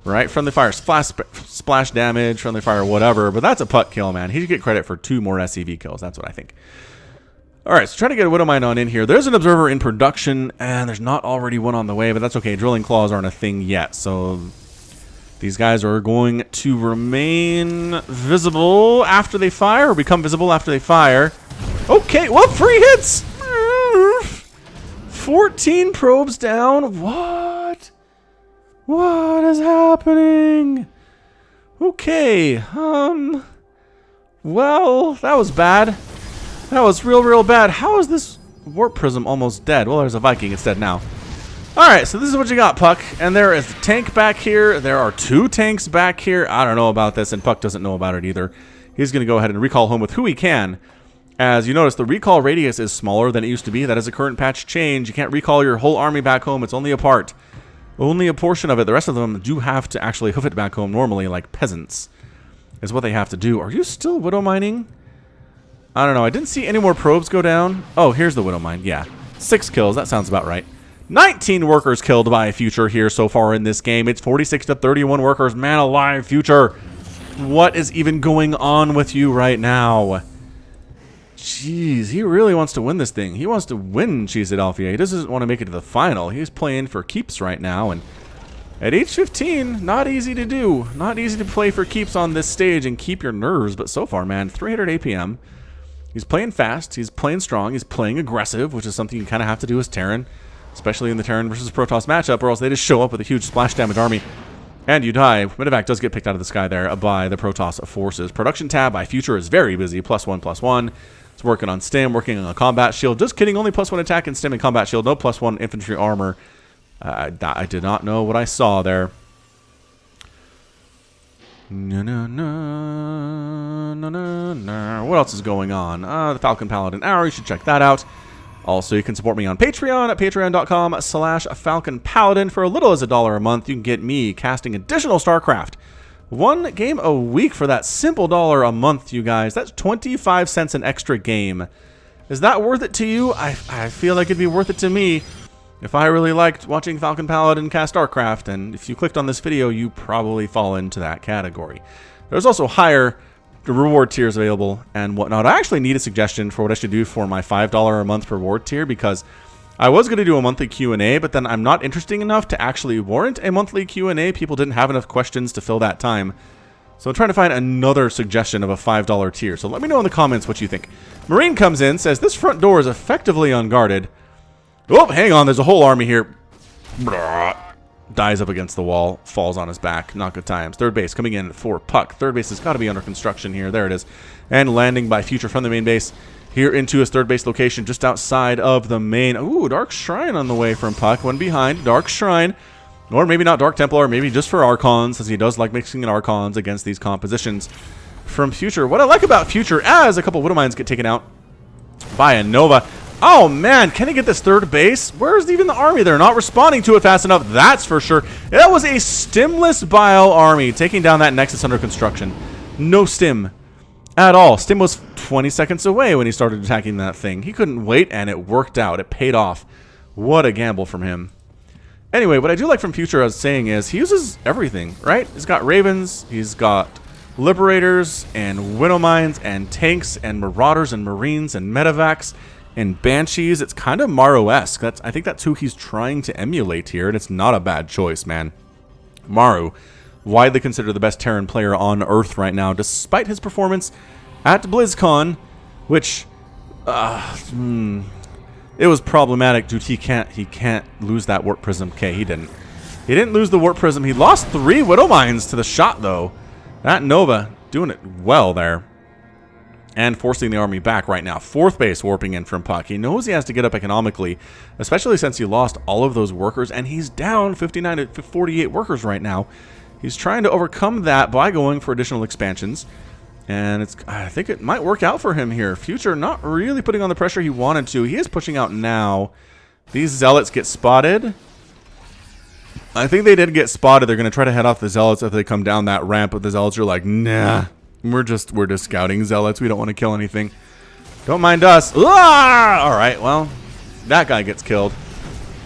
A: Right? Friendly fire splash damage, friendly fire whatever, but that's a puCK kill, man. He should get credit for 2 more SCV kills. That's what I think. Alright, so trying to get a Widow Mine on in here. There's an observer in production, and there's not already one on the way, but that's okay. Drilling claws aren't a thing yet, so these guys are going to remain visible after they fire, or become visible after they fire. Okay, well, 3 hits! 14 probes down. What? What is happening? Okay, well, that was bad. That was real bad. How is this Warp Prism almost dead? Well, there's a Viking. It's dead now. Alright, so this is what you got, puCK. And there is a tank back here. There are 2 tanks back here. I don't know about this, and puCK doesn't know about it either. He's going to go ahead and recall home with who he can. As you notice, the recall radius is smaller than it used to be. That is a current patch change. You can't recall your whole army back home. It's only a part. Only a portion of it. The rest of them do have to actually hoof it back home normally, like peasants. is what they have to do. Are you still Widow mining? I don't know. I didn't see any more probes go down. Oh, here's the Widow mine. Yeah. 6 kills. That sounds about right. 19 workers killed by Future here so far in this game. It's 46 to 31 workers. Man alive, Future. What is even going on with you right now? Jeez, he really wants to win this thing. He wants to win Cheeseadelphia. He doesn't want to make it to the final. He's playing for keeps right now. And at age 15, not easy to do. Not easy to play for keeps on this stage and keep your nerves. But so far, man, 300 APM. He's playing fast. He's playing strong. He's playing aggressive, which is something you kind of have to do as Terran. Especially in the Terran versus Protoss matchup, or else they just show up with a huge splash damage army. And you die. Medevac does get picked out of the sky there by the Protoss forces. Production tab by Future is very busy. +1/+1. It's working on stim, working on a combat shield. Just kidding, only +1 attack and stim and combat shield. No +1 infantry armor. I did not know what I saw there. What else is going on? The Falcon Paladin Hour. You should check that out. Also, you can support me on Patreon at patreon.com/FalconPaladin. For as little as $1 a month, you can get me casting additional StarCraft. 1 game a week for that simple $1 a month, you guys. That's 25 cents an extra game. Is that worth it to you? I feel like it'd be worth it to me if I really liked watching Falcon Paladin cast StarCraft. And if you clicked on this video, you probably fall into that category. There's also higher reward tiers available and whatnot. I actually need a suggestion for what I should do for my $5 a month reward tier, because I was going to do a monthly Q&A, but then I'm not interesting enough to actually warrant a monthly Q&A. People didn't have enough questions to fill that time. So I'm trying to find another suggestion of a $5 tier. So let me know in the comments what you think. Marine comes in, says this front door is effectively unguarded. Oh, hang on. There's a whole army here. Dies up against the wall, falls on his back. Not good times. Third base coming in for puCK. Third base has got to be under construction here. There it is. And landing by Future from the main base here into his third base location just outside of the main. Ooh, Dark Shrine on the way from puCK. One behind. Dark Shrine. Or maybe not Dark Templar, maybe just for Archons, as he does like mixing in Archons against these compositions from Future. What I like about Future, as a couple Widow Mines get taken out by a Nova. Oh, man, can he get this third base? Where's even the army? They're not responding to it fast enough, that's for sure. That was a stimless Bile army taking down that Nexus under construction. No stim at all. Stim was 20 seconds away when he started attacking that thing. He couldn't wait, and it worked out. It paid off. What a gamble from him. Anyway, what I do like from Future, as saying, is he uses everything, right? He's got Ravens, he's got Liberators, and Widow Mines, and Tanks, and Marauders, and Marines, and Medevacs, and Banshees. It's kind of Maru-esque. I think that's who he's trying to emulate here, and it's not a bad choice, man. Maru, widely considered the best Terran player on Earth right now, despite his performance at BlizzCon, which, it was problematic, dude. He can't lose that Warp Prism. Okay, he didn't. He didn't lose the Warp Prism. He lost 3 Widow Mines to the shot, though. That Nova doing it well there. And forcing the army back right now. 4th base warping in from puCK. He knows he has to get up economically, especially since he lost all of those workers, and he's down 59 to 48 workers right now. He's trying to overcome that by going for additional expansions. And I think it might work out for him here. Future not really putting on the pressure he wanted to. He is pushing out now. These Zealots get spotted. I think they did get spotted. They're going to try to head off the Zealots if they come down that ramp, but the Zealots are like, nah. We're just scouting Zealots. We don't want to kill anything. Don't mind us. Ah! All right, well, that guy gets killed.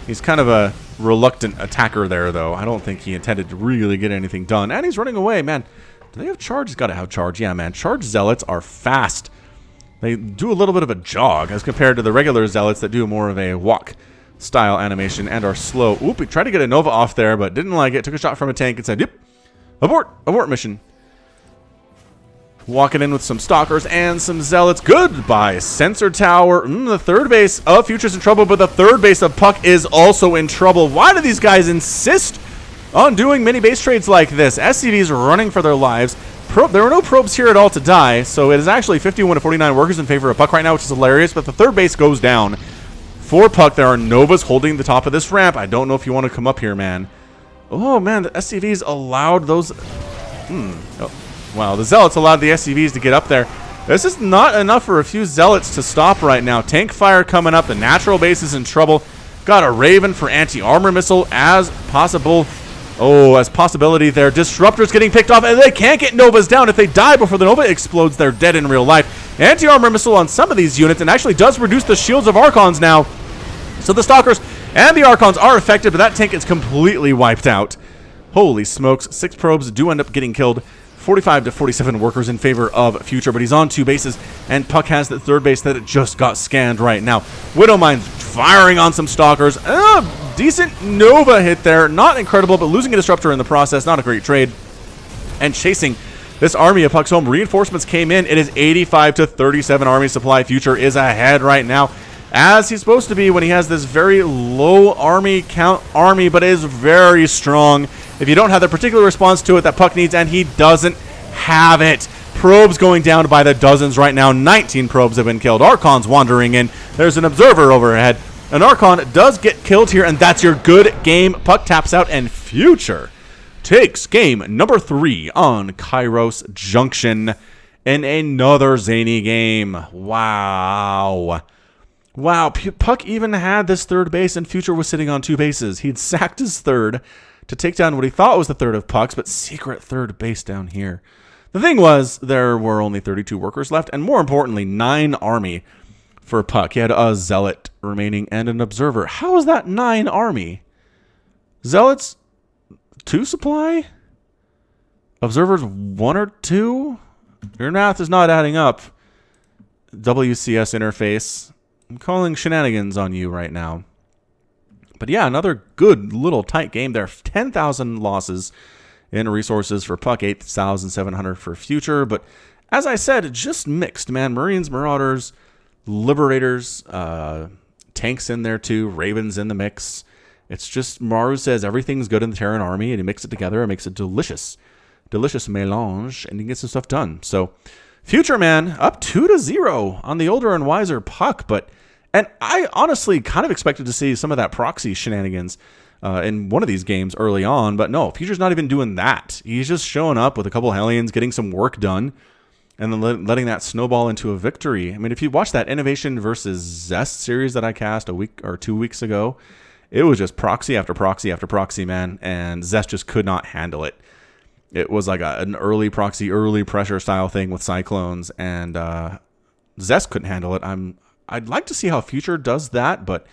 A: He's kind of a reluctant attacker there, though. I don't think he intended to really get anything done. And he's running away, man. Do they have charge? He's got to have charge. Yeah, man. Charge Zealots are fast. They do a little bit of a jog as compared to the regular Zealots that do more of a walk style animation and are slow. Oop, he tried to get a Nova off there, but didn't like it. Took a shot from a tank and said, yep, abort mission. Walking in with some Stalkers and some Zealots. Goodbye, Sensor Tower. The third base of Future's in trouble, but the third base of puCK is also in trouble. Why do these guys insist on doing mini base trades like this? SCVs are running for their lives. There were no probes here at all to die, so it is actually 51 to 49 workers in favor of puCK right now, which is hilarious, but the third base goes down. For puCK, there are Novas holding the top of this ramp. I don't know if you want to come up here, man. Oh, man, the SCVs allowed those... Oh. Wow, the Zealots allowed the SCVs to get up there. This is not enough for a few Zealots to stop right now. Tank fire coming up. The natural base is in trouble. Got a Raven for anti-armor missile as possible Oh, as possibility there. Disruptors getting picked off, and they can't get Novas down. If they die before the Nova explodes, they're dead in real life. Anti-armor missile on some of these units, and actually does reduce the shields of Archons now. So the Stalkers and the Archons are affected, but that tank is completely wiped out. Holy smokes. 6 probes do end up getting killed. 45 to 47 workers in favor of Future, but he's on 2 bases, and puCK has the 3rd base that it just got scanned right now. Widowmine firing on some Stalkers. Decent Nova hit there. Not incredible, but losing a Disruptor in the process. Not a great trade. And chasing this army of puCK's home. Reinforcements came in. It is 85 to 37 army supply. Future is ahead right now, as he's supposed to be when he has this very low army count army, but is very strong. If you don't have the particular response to it that puCK needs, and he doesn't have it. Probes going down by the dozens right now. 19 probes have been killed. Archons wandering in. There's an observer overhead. An Archon does get killed here, and that's your good game. puCK taps out, and Future takes game number 3 on Kairos Junction in another zany game. Wow. Wow, puCK even had this 3rd base, and Future was sitting on 2 bases. He'd sacked his 3rd to take down what he thought was the 3rd of puCK's, but secret 3rd base down here. The thing was, there were only 32 workers left, and more importantly, 9 army for puCK. He had a Zealot remaining and an Observer. How is that 9 army? Zealots 2 supply? Observers 1 or 2? Your math is not adding up. WCS interface. I'm calling shenanigans on you right now. But yeah, another good little tight game there. 10,000 losses in resources for puCK, 8,700 for Future. But as I said, just mixed, man. Marines, Marauders, Liberators, tanks in there too, Ravens in the mix. It's just, Maru says everything's good in the Terran army, and he mixes it together and makes a delicious melange, and he gets some stuff done. So Future, man, up 2-0 on the older and wiser puCK, and I honestly kind of expected to see some of that proxy shenanigans in one of these games early on, but no, Future's not even doing that. He's just showing up with a couple Hellions, getting some work done, and then letting that snowball into a victory. I mean, if you watch that Innovation versus Zest series that I cast a week or 2 weeks ago, it was just proxy after proxy after proxy, man, and Zest just could not handle it. It was like an early proxy, early pressure style thing with Cyclones, and Zest couldn't handle it. I'd like to see how Future does that, but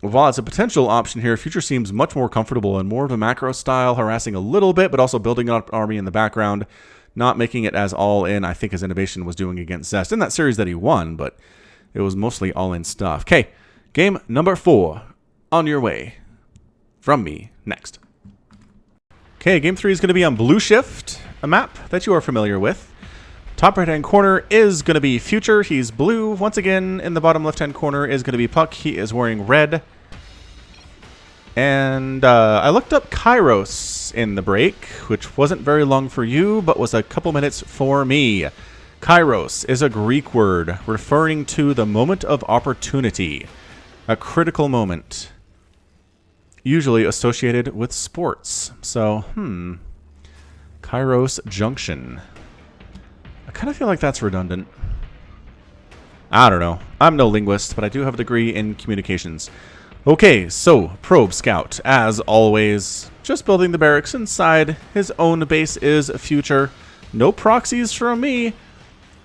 A: while it's a potential option here, Future seems much more comfortable in more of a macro style, harassing a little bit, but also building up army in the background, not making it as all-in, I think, as Innovation was doing against Zest in that series that he won, but it was mostly all-in stuff. Okay, game number 4 on your way from me next. Okay, game 3 is going to be on Blue Shift, a map that you are familiar with. Top right-hand corner is going to be Future. He's blue. Once again, in the bottom left-hand corner is going to be puCK. He is wearing red. And I looked up Kairos in the break, which wasn't very long for you, but was a couple minutes for me. Kairos is a Greek word referring to the moment of opportunity, a critical moment, usually associated with sports. So, Kairos Junction. I kind of feel like that's redundant. I don't know. I'm no linguist, but I do have a degree in communications. Okay, so Probe Scout, as always, just building the barracks inside his own base is Future. No proxies from me.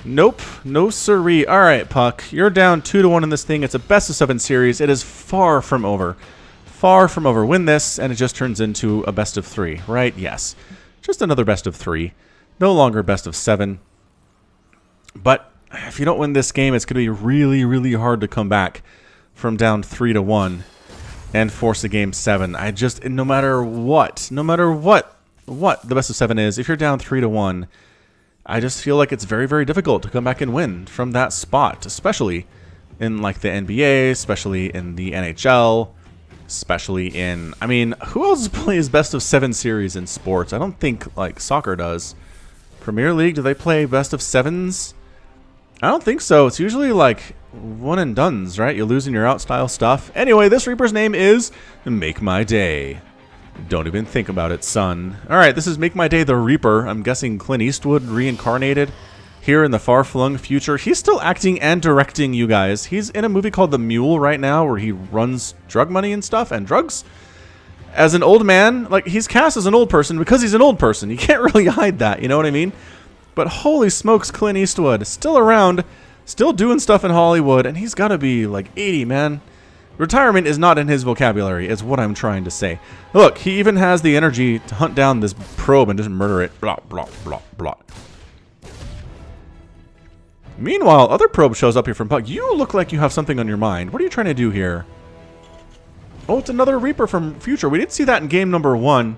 A: Nope, no siree. All right, puCK, you're down 2-1 in this thing. It's a best-of-7 series. It is far from over. Far from over. Win this, and it just turns into a best-of-3, right? Yes. Just another best-of-3. No longer best-of-7. But if you don't win this game, it's going to be really, really hard to come back from down 3-1 and force a game 7. No matter what the best-of-7 is, if you're down 3-1, I just feel like it's very, very difficult to come back and win from that spot, especially in like the NBA, especially in the NHL, especially in, I mean, who else plays best-of-7 series in sports? I don't think like soccer does. Premier League, do they play best-of-7s? I don't think so. It's usually like one and dones, right? You lose in your out style stuff. Anyway, this Reaper's name is Make My Day. Don't even think about it, son. Alright, this is Make My Day the Reaper. I'm guessing Clint Eastwood reincarnated here in the far-flung future. He's still acting and directing, you guys. He's in a movie called The Mule right now where he runs drug money and stuff and drugs. as an old man, like, he's cast as an old person because he's an old person. You can't really hide that, you know what I mean? But holy smokes, Clint Eastwood, still around, still doing stuff in Hollywood, and he's got to be like 80, man. Retirement is not in his vocabulary, is what I'm trying to say. Look, he even has the energy to hunt down this probe and just murder it. Blah, blah, blah, blah. Meanwhile, other probe shows up here from puCK. You look like you have something on your mind. What are you trying to do here? Oh, it's another Reaper from Future. We did see that in game number 1,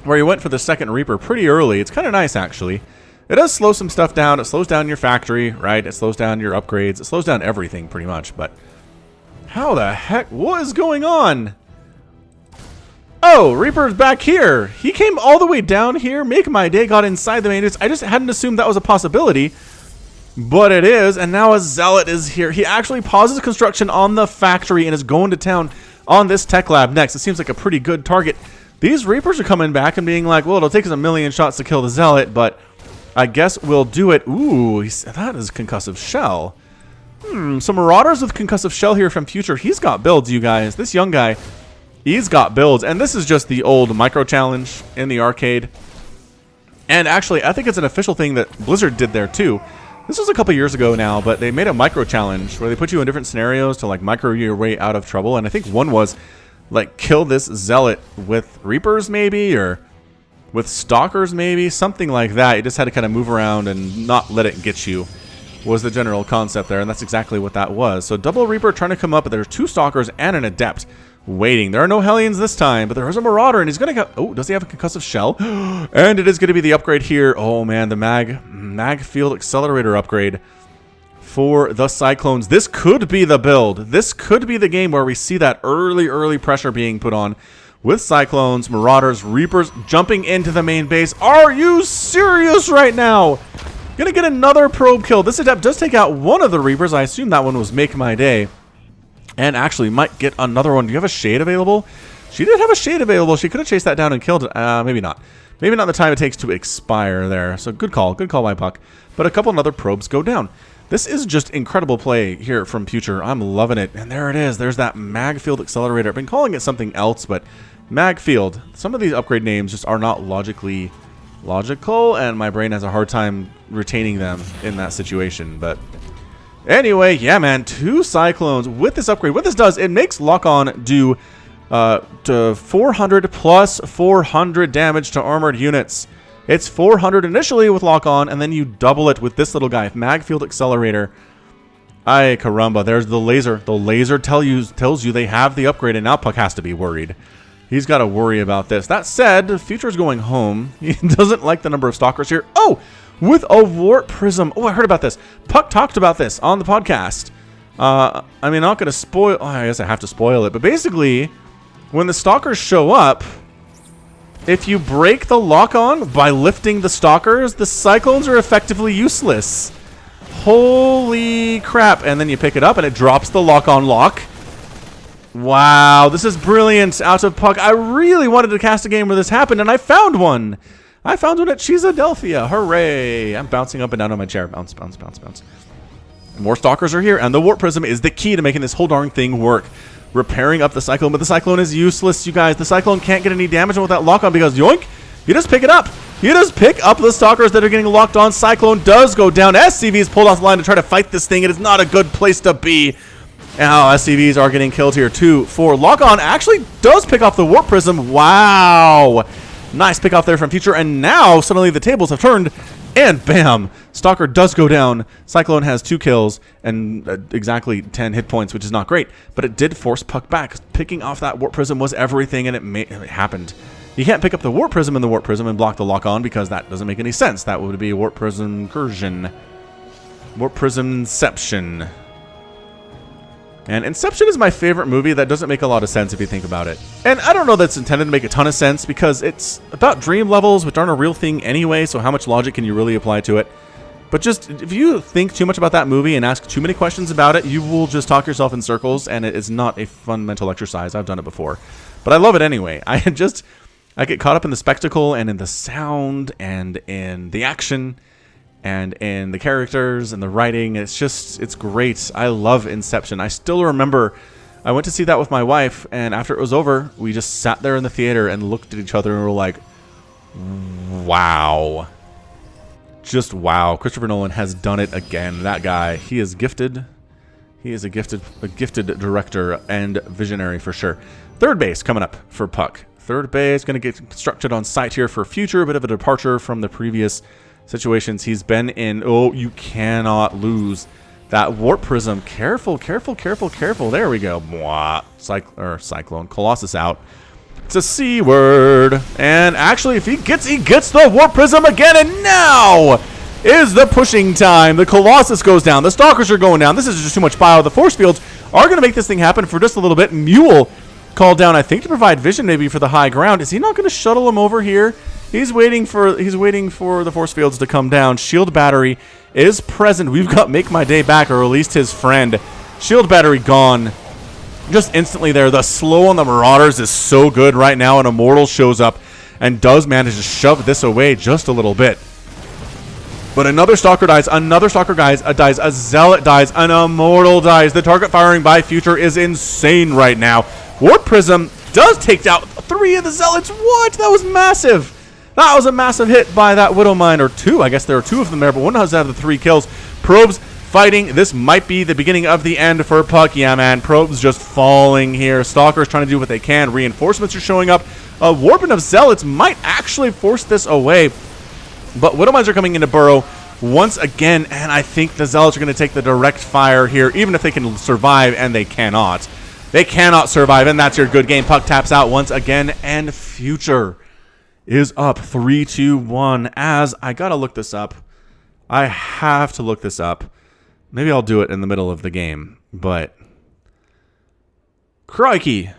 A: where he went for the second Reaper pretty early. It's kind of nice, actually. It does slow some stuff down. It slows down your factory, right? It slows down your upgrades. It slows down everything, pretty much. But how the heck? What is going on? Oh, Reaper's back here. He came all the way down here. Make my day. Got inside the main base. I just hadn't assumed that was a possibility. But it is. And now a Zealot is here. He actually pauses construction on the factory and is going to town on this tech lab next. It seems like a pretty good target. These Reapers are coming back and being like, well, it'll take us 1,000,000 shots to kill the Zealot, but I guess we'll do it. Ooh, that is concussive shell. Some Marauders with concussive shell here from Future. He's got builds, you guys. This young guy, he's got builds. And this is just the old micro challenge in the arcade. And actually, I think it's an official thing that Blizzard did there too. This was a couple years ago now, but they made a micro challenge where they put you in different scenarios to like micro your way out of trouble. And I think one was like kill this Zealot with Reapers maybe, or with Stalkers maybe, something like that. You just had to kind of move around and not let it get you, was the general concept there, and that's exactly what that was. So double Reaper trying to come up, but there's 2 Stalkers and an Adept waiting. There are no Hellions this time, but there is a Marauder, and he's going to go... Oh, does he have a concussive shell? And it is going to be the upgrade here. Oh, man, the Mag Field Accelerator upgrade for the Cyclones. This could be the build. This could be the game where we see that early pressure being put on with Cyclones, Marauders, Reapers jumping into the main base. Are you serious right now? Gonna get another probe kill. This Adept does take out one of the Reapers. I assume that one was Make My Day. And actually might get another one. Do you have a Shade available? She did have a Shade available. She could have chased that down and killed it. Maybe not. Maybe not the time it takes to expire there. So good call. Good call by puCK. But a couple other probes go down. This is just incredible play here from Future. I'm loving it. And there it is. There's that Mag Field Accelerator. I've been calling it something else, but Mag Field. Some of these upgrade names just are not logical, and my brain has a hard time retaining them in that situation. But anyway, yeah, man, 2 Cyclones with this upgrade. What this does, it makes lock-on do to 400 plus 400 damage to armored units. It's 400 initially with lock-on, and then you double it with this little guy, Mag Field Accelerator. Ay, caramba, there's the laser. The laser tells you they have the upgrade, and now puCK has to be worried. He's got to worry about this. That said, Future's going home. He doesn't like the number of Stalkers here. Oh, with a Warp Prism. Oh, I heard about this. puCK talked about this on the podcast. I mean, I'm not going to spoil... Oh, I guess I have to spoil it. But basically, when the Stalkers show up, if you break the lock-on by lifting the Stalkers, the Cyclones are effectively useless. Holy crap. And then you pick it up and it drops the lock-on lock. Wow, this is brilliant out of puCK. I really wanted to cast a game where this happened, and I found one. I found one at Cheeseadelphia. Hooray. I'm bouncing up and down on my chair. Bounce, bounce, bounce, bounce. More Stalkers are here, and the Warp Prism is the key to making this whole darn thing work. Repairing up the Cyclone, but the Cyclone is useless, you guys. The Cyclone can't get any damage with that lock-on because, yoink, you just pick it up. You just pick up the Stalkers that are getting locked on. Cyclone does go down. SCV is pulled off the line to try to fight this thing. It is not a good place to be. Now, SCVs are getting killed here, 2 for lock-on. Actually does pick off the Warp Prism. Wow. Nice pick off there from Future. And now, suddenly, the tables have turned. And bam! Stalker does go down. Cyclone has 2 kills and exactly 10 hit points, which is not great. But it did force puCK back. Picking off that Warp Prism was everything, and it happened. You can't pick up the Warp Prism in the Warp Prism and block the lock-on because that doesn't make any sense. That would be a Warp Prism incursion. Warp Prism Inception. And Inception is my favorite movie that doesn't make a lot of sense if you think about it. And I don't know that's intended to make a ton of sense because it's about dream levels, which aren't a real thing anyway, so how much logic can you really apply to it? But just, if you think too much about that movie and ask too many questions about it, you will just talk yourself in circles, and it is not a fun mental exercise. I've done it before. But I love it anyway. I get caught up in the spectacle and in the sound and in the action and in the characters and the writing. It's great. I love Inception. I still remember I went to see that with my wife, and after it was over, we just sat there in the theater and looked at each other and were like, wow. Just wow. Christopher Nolan has done it again. That guy, he is gifted. He is a gifted director and visionary for sure. Third base coming up for puCK. Third base going to get constructed on site here for future. A bit of a departure from the previous situations he's been in. Oh, you cannot lose that warp prism. Careful, careful, careful, careful. There we go. Mwah. Cyclone. Colossus out. It's a C word. And actually, if he gets the warp prism again. And now is the pushing time. The Colossus goes down. The Stalkers are going down. This is just too much bio. The force fields are going to make this thing happen for just a little bit. Mule called down, I think, to provide vision maybe for the high ground. Is he not going to shuttle him over here? He's waiting for the force fields to come down. Shield battery is present. We've got Make My Day back, or at least his friend. Shield battery gone. Just instantly there. The slow on the Marauders is so good right now, and Immortal shows up and does manage to shove this away just a little bit. But another Stalker dies, another Stalker dies, a Zealot dies, an Immortal dies. The target firing by Future is insane right now. Warp Prism does take out 3 of the Zealots. What? That was massive. That was a massive hit by that Widowmine, or 2. I guess there are 2 of them there, but one has out of the 3 kills. Probes fighting. This might be the beginning of the end for puCK. Yeah, man. Probes just falling here. Stalkers trying to do what they can. Reinforcements are showing up. A warping of Zealots might actually force this away. But Widowmines are coming into burrow once again, and I think the Zealots are going to take the direct fire here, even if they can survive, and they cannot. They cannot survive, and that's your good game. puCK taps out once again, and Future is up 3-2-1. As I got to look this up. I have to look this up. Maybe I'll do it in the middle of the game, but crikey,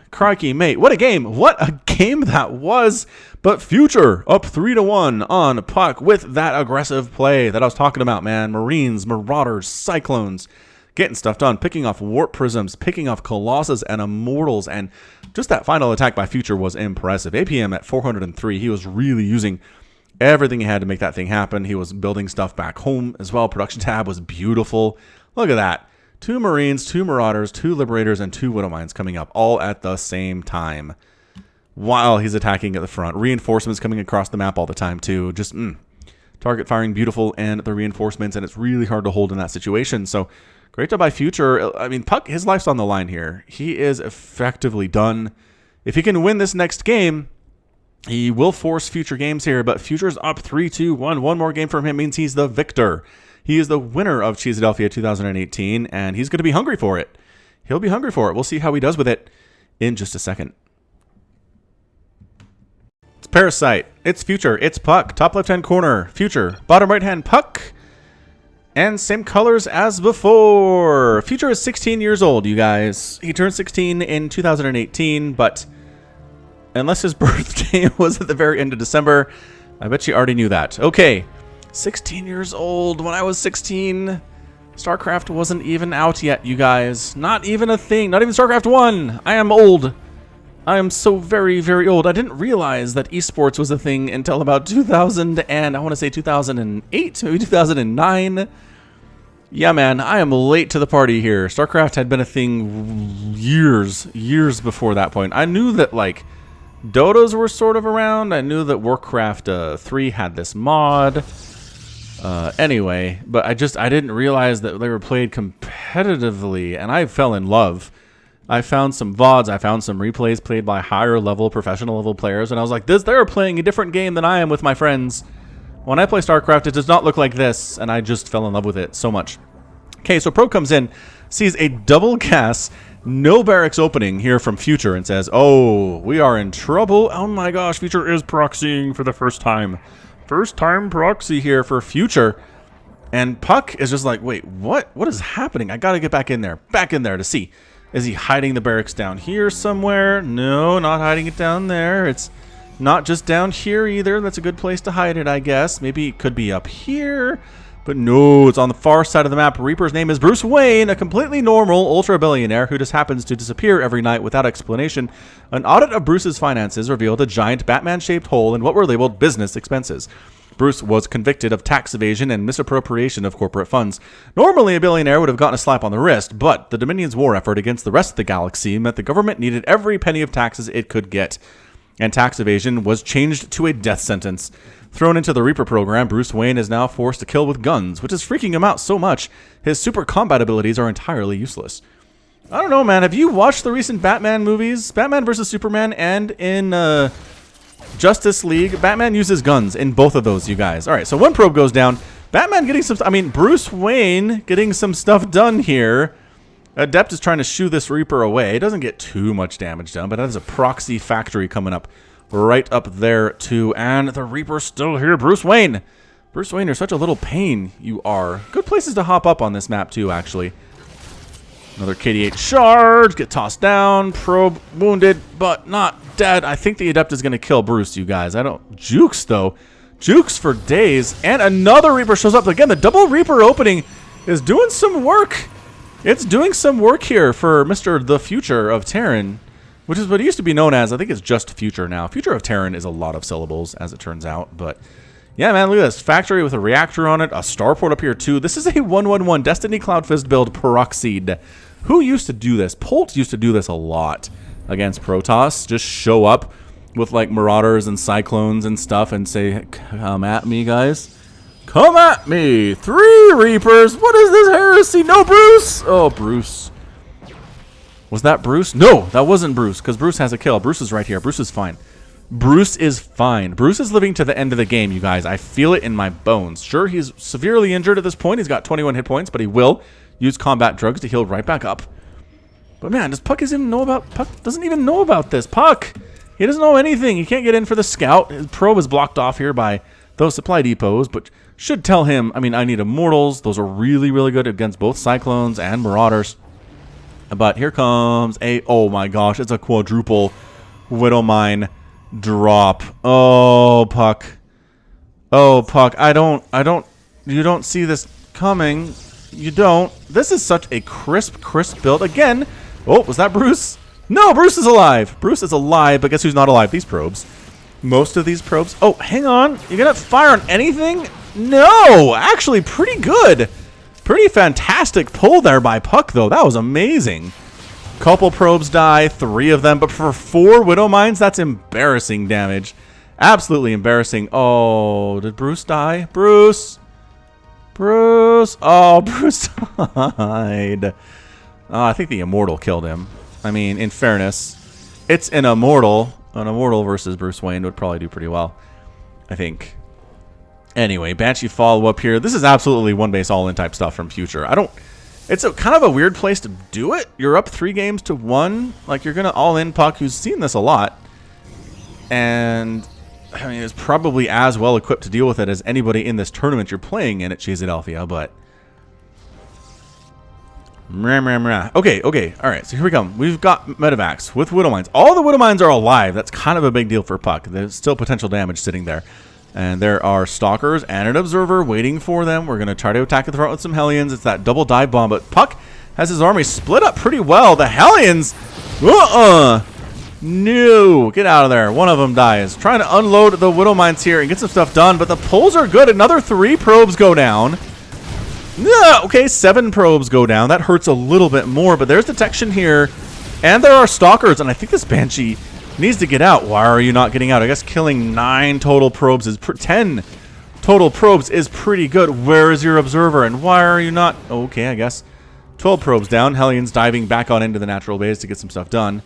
A: mate. What a game. What a game that was. But Future up 3-1 on puCK with that aggressive play that I was talking about, man. Marines, Marauders, Cyclones, getting stuff done, picking off Warp Prisms, picking off Colossus and Immortals, and just that final attack by Future was impressive. APM at 403. He was really using everything he had to make that thing happen. He was building stuff back home as well. Production tab was beautiful. Look at that. 2 Marines, 2 Marauders, 2 Liberators, and 2 Widowmines coming up all at the same time while he's attacking at the front. Reinforcements coming across the map all the time too. Just target firing beautiful, and the reinforcements, and it's really hard to hold in that situation. So great job by Future. I mean, puCK, his life's on the line here. He is effectively done. If he can win this next game, he will force future games here, but Future's up 3-2-1. One more game from him means he's the victor. He is the winner of Cheeseadelphia 2018, and he's going to be hungry for it. He'll be hungry for it. We'll see how he does with it in just a second. It's Parasite. It's Future. It's puCK. Top left-hand corner, Future. Bottom right-hand, puCK. And same colors as before. Future is 16 years old, you guys. He turned 16 in 2018, but unless his birthday was at the very end of December, I bet you already knew that. Okay, 16 years old. When I was 16, StarCraft wasn't even out yet, you guys. Not even a thing. Not even StarCraft 1. I am old. I am so very, very old. I didn't realize that esports was a thing until about 2000 and I want to say 2008, maybe 2009. Yeah, man, I am late to the party here. StarCraft had been a thing years before that point. I knew that, like, Dotas were sort of around. I knew that Warcraft 3 had this mod. Anyway, but I didn't realize that they were played competitively, and I fell in love. I found some VODs, I found some replays played by higher level, professional level players, and I was like, they're playing a different game than I am with my friends. When I play StarCraft, it does not look like this, and I just fell in love with it so much. Okay, so Pro comes in, sees a double gas, no barracks opening here from Future, and says, oh, we are in trouble. Oh my gosh, Future is proxying for the first time. First time proxy here for Future. And puCK is just like, wait, what is happening? I gotta get back in there to see. Is he hiding the barracks down here somewhere? No, not hiding it down there. It's not just down here either. That's a good place to hide it, I guess. Maybe it could be up here. But no, it's on the far side of the map. Reaper's name is Bruce Wayne, a completely normal ultra-billionaire who just happens to disappear every night without explanation. An audit of Bruce's finances revealed a giant Batman-shaped hole in what were labeled business expenses. Bruce was convicted of tax evasion and misappropriation of corporate funds. Normally, a billionaire would have gotten a slap on the wrist, but the Dominion's war effort against the rest of the galaxy meant the government needed every penny of taxes it could get, and tax evasion was changed to a death sentence. Thrown into the Reaper program, Bruce Wayne is now forced to kill with guns, which is freaking him out so much, his super combat abilities are entirely useless. I don't know, man. Have you watched the recent Batman movies? Batman vs. Superman and in Justice League, Batman uses guns in both of those, you guys. All right, so one probe goes down. Batman getting some... I mean, Bruce Wayne getting some stuff done here. Adept is trying to shoo this Reaper away. It doesn't get too much damage done, but that is a proxy factory coming up right up there, too. And the Reaper's still here. Bruce Wayne. Bruce Wayne, you're such a little pain. You are. Good places to hop up on this map, too, actually. Another KD8 charge, get tossed down, probe wounded, but not dead. I think the Adept is going to kill Bruce, you guys. I don't... Jukes, though. Jukes for days. And another Reaper shows up. Again, the double Reaper opening is doing some work. It's doing some work here for Mr. The Future of Terran, which is what it used to be known as. I think it's just Future now. Future of Terran is a lot of syllables, as it turns out, but... Yeah, man, look at this. Factory with a reactor on it. A starport up here, too. This is a 1-1-1 Destiny Cloud Fist build proxied. Who used to do this? Polt used to do this a lot against Protoss. Just show up with, like, Marauders and Cyclones and stuff and say, come at me, guys. Come at me. 3 Reapers. What is this heresy? No, Bruce. Oh, Bruce. Was that Bruce? No, that wasn't Bruce, because Bruce has a kill. Bruce is right here. Bruce is fine. Bruce is fine. Bruce is living to the end of the game, you guys. I feel it in my bones. Sure, he's severely injured at this point. He's got 21 hit points, but he will use combat drugs to heal right back up. But man, does puCK even know about... puCK doesn't even know about this. puCK! He doesn't know anything. He can't get in for the scout. His probe is blocked off here by those supply depots, but should tell him, I mean, I need immortals. Those are really, really good against both Cyclones and Marauders. But here comes a... Oh my gosh, it's a quadruple Widow Mine drop. Oh, puCK. Oh, puCK. I don't, you don't see this coming. You don't. This is such a crisp build. Again. Oh, was that Bruce? No, Bruce is alive. Bruce is alive, but guess who's not alive? These probes. Most of these probes. Oh, hang on. You're going to fire on anything? No, actually pretty good. Pretty fantastic pull there by puCK, though. That was amazing. Couple probes die, 3 of them, but for 4 Widow Mines, that's embarrassing damage. Absolutely embarrassing. Oh, did Bruce die? Bruce! Bruce! Oh, Bruce died. Oh, I think the Immortal killed him. I mean, in fairness, it's an Immortal. An Immortal versus Bruce Wayne would probably do pretty well, I think. Anyway, Banshee follow-up here. This is absolutely one-base all-in type stuff from Future. I don't... It's a kind of a weird place to do it. You're up 3 games to 1. Like, you're going to all-in puCK, who's seen this a lot. And, I mean, is probably as well equipped to deal with it as anybody in this tournament you're playing in at Cheeseadelphia, but... Okay. All right, so here we come. We've got Medivacs with Widow Mines. All the Widow Mines are alive. That's kind of a big deal for puCK. There's still potential damage sitting there. And there are Stalkers and an Observer waiting for them. We're going to try to attack the front with some Hellions. It's that double dive bomb. But puCK has his army split up pretty well. The Hellions... No. Get out of there. One of them dies. Trying to unload the Widow Mines here and get some stuff done. But the pulls are good. Another 3 probes go down. Okay, 7 probes go down. That hurts a little bit more. But there's detection here. And there are Stalkers. And I think this Banshee... needs to get out. Why are you not getting out? I guess killing 9 total probes is 10 total probes is pretty good. Where is your Observer? And why are you not? Okay, I guess 12 probes down. Hellions diving back on into the natural base to get some stuff done.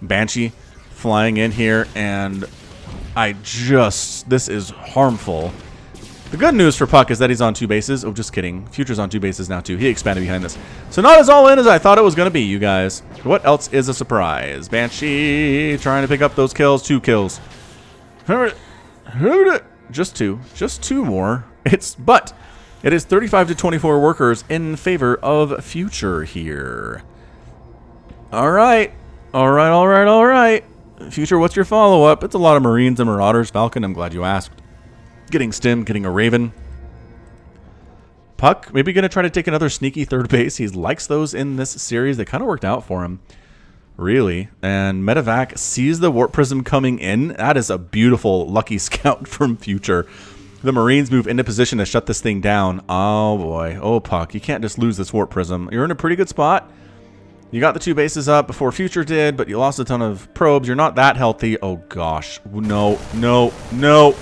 A: Banshee flying in here, and this is harmful. The good news for puCK is that he's on 2 bases. Oh, just kidding. Future's on 2 bases now, too. He expanded behind this. So not as all in as I thought it was going to be, you guys. What else is a surprise? Banshee trying to pick up those kills. 2 kills. Just 2. Just 2 more. But it is 35 to 24 workers in favor of Future here. All right. Future, what's your follow-up? It's a lot of Marines and Marauders. Falcon, I'm glad you asked. Getting Stim, getting a Raven. puCK, maybe going to try to take another sneaky 3rd base. He likes those in this series. They kind of worked out for him, really. And Medivac sees the Warp Prism coming in. That is a beautiful lucky scout from Future. The Marines move into position to shut this thing down. Oh, boy. Oh, puCK. You can't just lose this Warp Prism. You're in a pretty good spot. You got the 2 bases up before Future did, but you lost a ton of probes. You're not that healthy. Oh, gosh. No, no, no.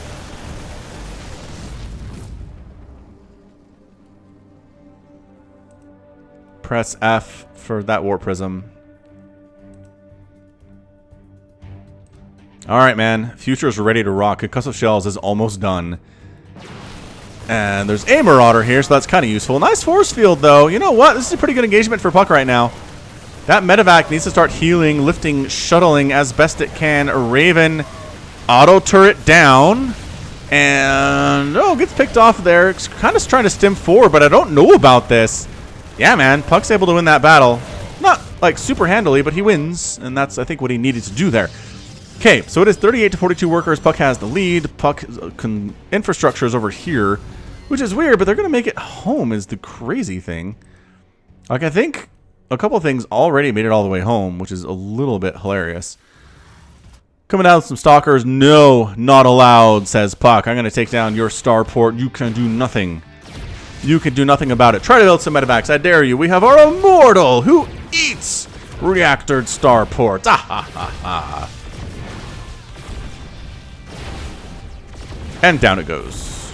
A: Press F for that Warp Prism. All right, man. Future's ready to rock. Concussive Shells is almost done. And there's a Marauder here, so that's kind of useful. Nice force field, though. You know what? This is a pretty good engagement for puCK right now. That medevac needs to start healing, lifting, shuttling as best it can. Raven auto turret down. And, oh, gets picked off there. It's kind of trying to stem forward, but I don't know about this. Yeah, man. puCK's able to win that battle. Not, like, super handily, but he wins. And that's, I think, what he needed to do there. Okay, so it is 38 to 42 workers. puCK has the lead. puCK infrastructure is over here, which is weird, but they're going to make it home is the crazy thing. Like, I think a couple things already made it all the way home, which is a little bit hilarious. Coming out with some stalkers. No, not allowed, says puCK. I'm going to take down your starport. You can do nothing. You can do nothing about it. Try to build some medevacs. I dare you. We have our immortal who eats reactored starports. Ah, ha, ha, ha. And down it goes.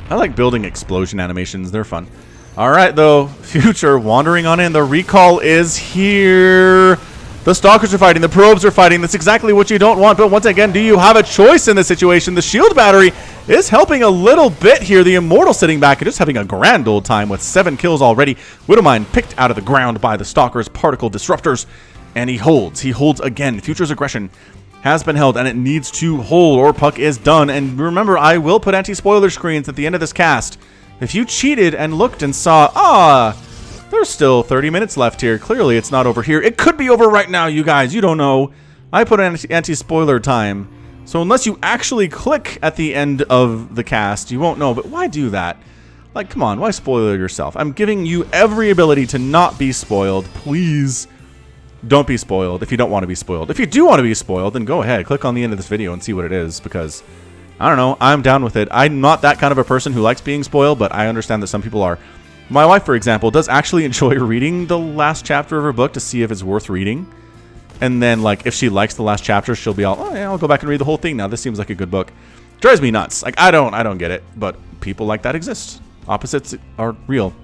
A: I like building explosion animations. They're fun. All right, though. Future wandering on in. The recall is here. The stalkers are fighting. The probes are fighting. That's exactly what you don't want. But once again, do you have a choice in this situation? The shield battery is helping a little bit here. The immortal sitting back and just having a grand old time with 7 kills already. Widowmine picked out of the ground by the stalkers' particle disruptors. And he holds. He holds again. Future's aggression has been held, and it needs to hold, or puCK is done. And remember, I will put anti-spoiler screens at the end of this cast. If you cheated and looked and saw, there's still 30 minutes left here. Clearly, it's not over here. It could be over right now, you guys. You don't know. I put anti-spoiler time. So unless you actually click at the end of the cast, you won't know. But why do that? Like, come on. Why spoil yourself? I'm giving you every ability to not be spoiled. Please don't be spoiled if you don't want to be spoiled. If you do want to be spoiled, then go ahead. Click on the end of this video and see what it is, because I don't know. I'm down with it. I'm not that kind of a person who likes being spoiled, but I understand that some people are. My wife, for example, does actually enjoy reading the last chapter of her book to see if it's worth reading. And then, like, if she likes the last chapter, she'll be all, oh, yeah, I'll go back and read the whole thing now. This seems like a good book. Drives me nuts. Like, I don't get it, but people like that exist. Opposites are real.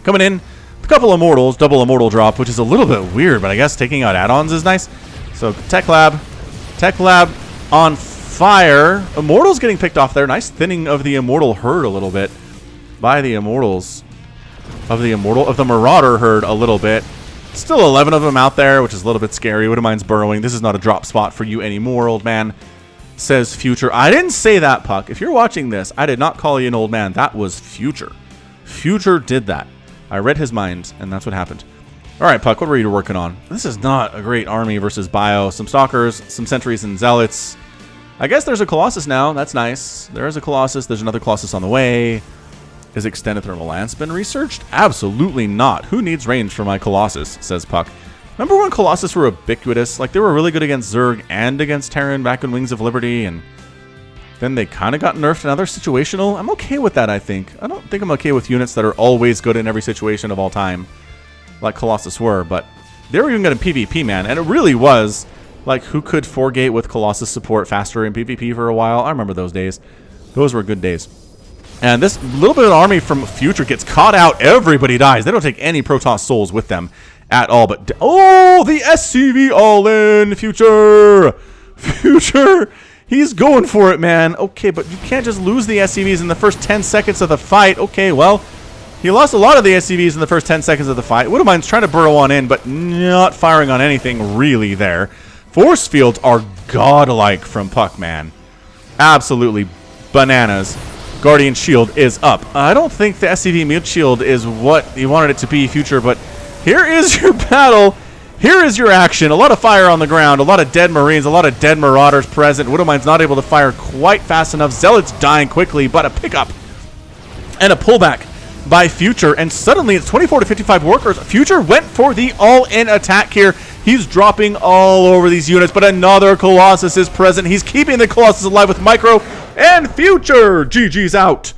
A: Coming in, a couple immortals, double immortal drop, which is a little bit weird, but I guess taking out add-ons is nice. So Tech Lab on fire. Immortals getting picked off there. Nice thinning of the immortal herd a little bit by the immortals of the Marauder herd a little bit. Still 11 of them out there, which is a little bit scary. Widowmine's burrowing. This is not a drop spot for you anymore, old man, says Future. I didn't say that, puCK. If you're watching this, I did not call you an old man. That was Future. Future did that. I read his mind, and that's what happened. All right, puCK, what were you working on? This is not a great army versus bio. Some stalkers, some sentries, and zealots. I guess there's a Colossus now. That's nice. There is a Colossus. There's another Colossus on the way. Is extended thermal lance been researched? Absolutely not. Who needs range for my Colossus, says puCK. Remember when Colossus were ubiquitous? Like, they were really good against Zerg and against Terran back in Wings of Liberty, and then they kind of got nerfed in other situational. I'm okay with that, I think. I don't think I'm okay with units that are always good in every situation of all time, like Colossus were, but they were even good in PvP, man, and it really was, like, who could 4-gate with Colossus support faster in PvP for a while? I remember those days. Those were good days. And this little bit of army from Future gets caught out. Everybody dies. They don't take any Protoss souls with them at all. But, oh, the SCV all in. Future. He's going for it, man. Okay, but you can't just lose the SCVs in the first 10 seconds of the fight. Okay, well, he lost a lot of the SCVs in the first 10 seconds of the fight. Widowmine's trying to burrow on in, but not firing on anything really there. Force fields are godlike from puCK, man. Absolutely bananas. Guardian Shield is up. I don't think the SCV Mute Shield is what you wanted it to be, Future, but here is your battle. Here is your action. A lot of fire on the ground, a lot of dead Marines, a lot of dead Marauders present. Widowmine's not able to fire quite fast enough. Zealot's dying quickly, but a pickup and a pullback by Future, and suddenly it's 24 to 55 workers. Future went for the all-in attack here. He's dropping all over these units, but another Colossus is present. He's keeping the Colossus alive with Micro and Future. GG's out.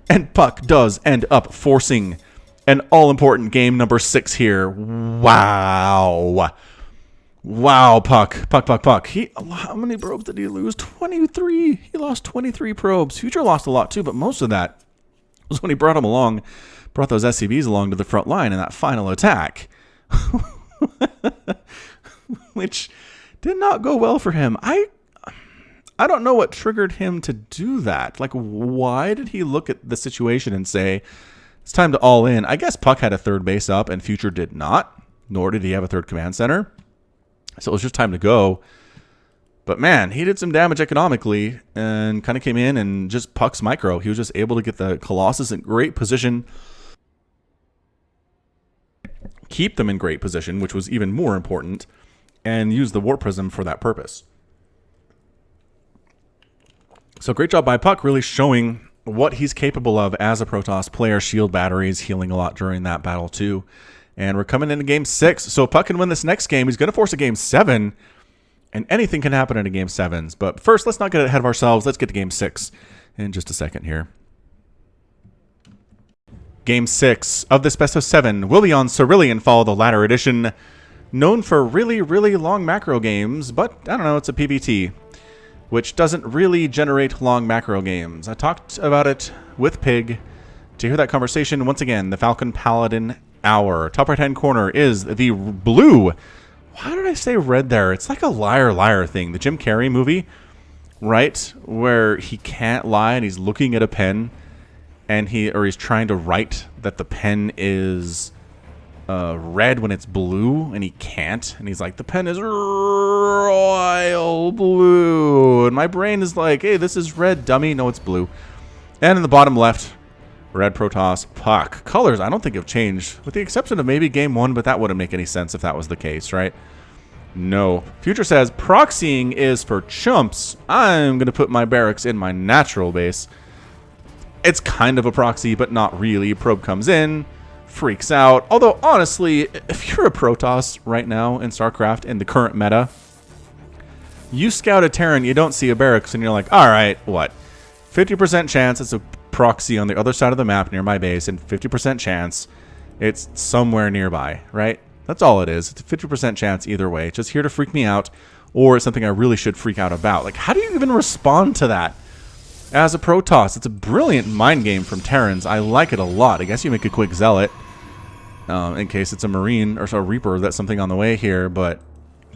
A: And puCK does end up forcing an all-important game number 6 here. Wow. Wow, puCK. How many probes did he lose? 23. He lost 23 probes. Future lost a lot too, but most of that was when he brought those SCVs along to the front line in that final attack. Which did not go well for him. I don't know what triggered him to do that. Like, why did he look at the situation and say, it's time to all in? I guess puCK had a third base up and Future did not, nor did he have a third command center. So it was just time to go. But man, he did some damage economically and kind of came in and just puCK's Micro. He was just able to get the Colossus in great position, keep them in great position, which was even more important, and use the Warp Prism for that purpose. So great job by puCK, really showing what he's capable of as a Protoss player. Shield batteries, healing a lot during that battle too. And we're coming into game 6. So puCK can win this next game. He's going to force a game 7. And anything can happen in a game 7s. But first, let's not get ahead of ourselves. Let's get to game 6 in just a second here. Game 6 of this best of 7 will be on Cerulean Fall, the latter edition. Known for really, really long macro games. But, I don't know, it's a PvT, which doesn't really generate long macro games. I talked about it with Pig. To hear that conversation, once again, the Falcon Paladin Hour. Top right-hand corner is the blue. Why did I say red there? It's like a liar thing. The Jim Carrey movie, right? Where he can't lie and he's looking at a pen and he's trying to write that the pen is red when it's blue and he can't. And he's like, the pen is royal blue. And my brain is like, hey, this is red, dummy. No, it's blue. And in the bottom left, red Protoss puCK. Colors, I don't think have changed, with the exception of maybe game 1, but that wouldn't make any sense if that was the case, right? No. Future says, proxying is for chumps. I'm going to put my barracks in my natural base. It's kind of a proxy, but not really. Probe comes in, freaks out. Although, honestly, if you're a Protoss right now in StarCraft, in the current meta, you scout a Terran, you don't see a barracks, and you're like, alright, what? 50% chance it's a proxy on the other side of the map near my base, and 50% chance it's somewhere nearby, right? That's all it is. It's a 50% chance either way. It's just here to freak me out, or it's something I really should freak out about. Like, how do you even respond to that as a Protoss? It's a brilliant mind game from Terrans. I like it a lot. I guess you make a quick Zealot in case it's a Marine or a Reaper. That's something on the way here, but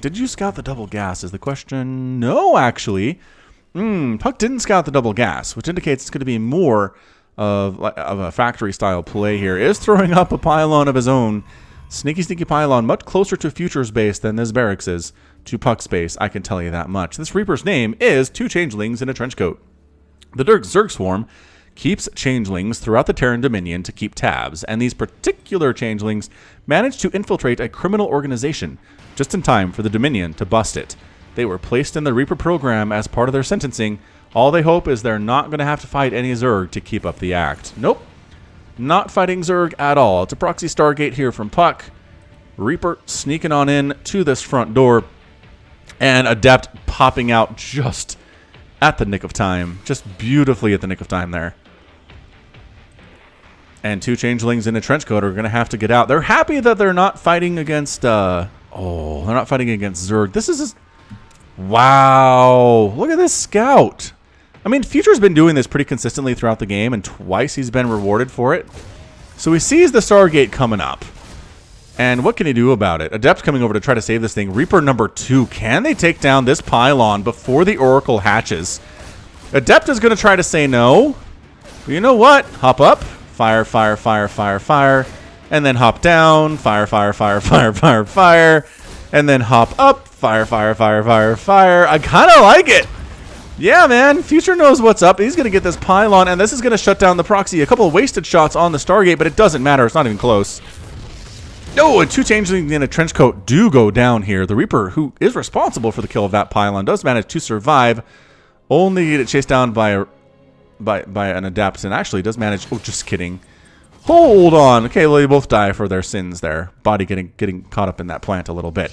A: did you scout the double gas is the question. No, actually. puCK didn't scout the double gas, which indicates it's going to be more of a factory-style play here. Is throwing up a pylon of his own. Sneaky pylon, much closer to Future's base than this barracks is to puCK's base, I can tell you that much. This Reaper's name is 2 Changelings in a Trenchcoat. The Zerg Swarm keeps Changelings throughout the Terran Dominion to keep tabs, and these particular Changelings manage to infiltrate a criminal organization just in time for the Dominion to bust it. They were placed in the Reaper program as part of their sentencing. All they hope is they're not going to have to fight any Zerg to keep up the act. Nope. Not fighting Zerg at all. It's a proxy Stargate here from puCK. Reaper sneaking on in to this front door. And Adept popping out just at the nick of time. Just beautifully at the nick of time there. And 2 Changelings in a Trenchcoat are going to have to get out. They're happy that they're not fighting against... they're not fighting against Zerg. This is... Wow, look at this scout. I mean, Future's been doing this pretty consistently throughout the game, and twice he's been rewarded for it. So he sees the Stargate coming up. And what can he do about it? Adept coming over to try to save this thing. Reaper number 2. Can they take down this pylon before the Oracle hatches? Adept is going to try to say no. But you know what? Hop up. Fire, fire, fire, fire, fire. And then hop down. Fire, fire, fire, fire, fire, fire. And then hop up. Fire, fire, fire, fire, fire. I kind of like it. Yeah, man. Future knows what's up. He's going to get this pylon, and this is going to shut down the proxy. A couple of wasted shots on the Stargate, but it doesn't matter. It's not even close. No, and 2 Changelings in a Trenchcoat do go down here. The Reaper, who is responsible for the kill of that pylon, does manage to survive. Only to get chased down by an Adept, and actually does manage... Oh, just kidding. Hold on. Okay, well, they both die for their sins there. Body getting caught up in that plant a little bit.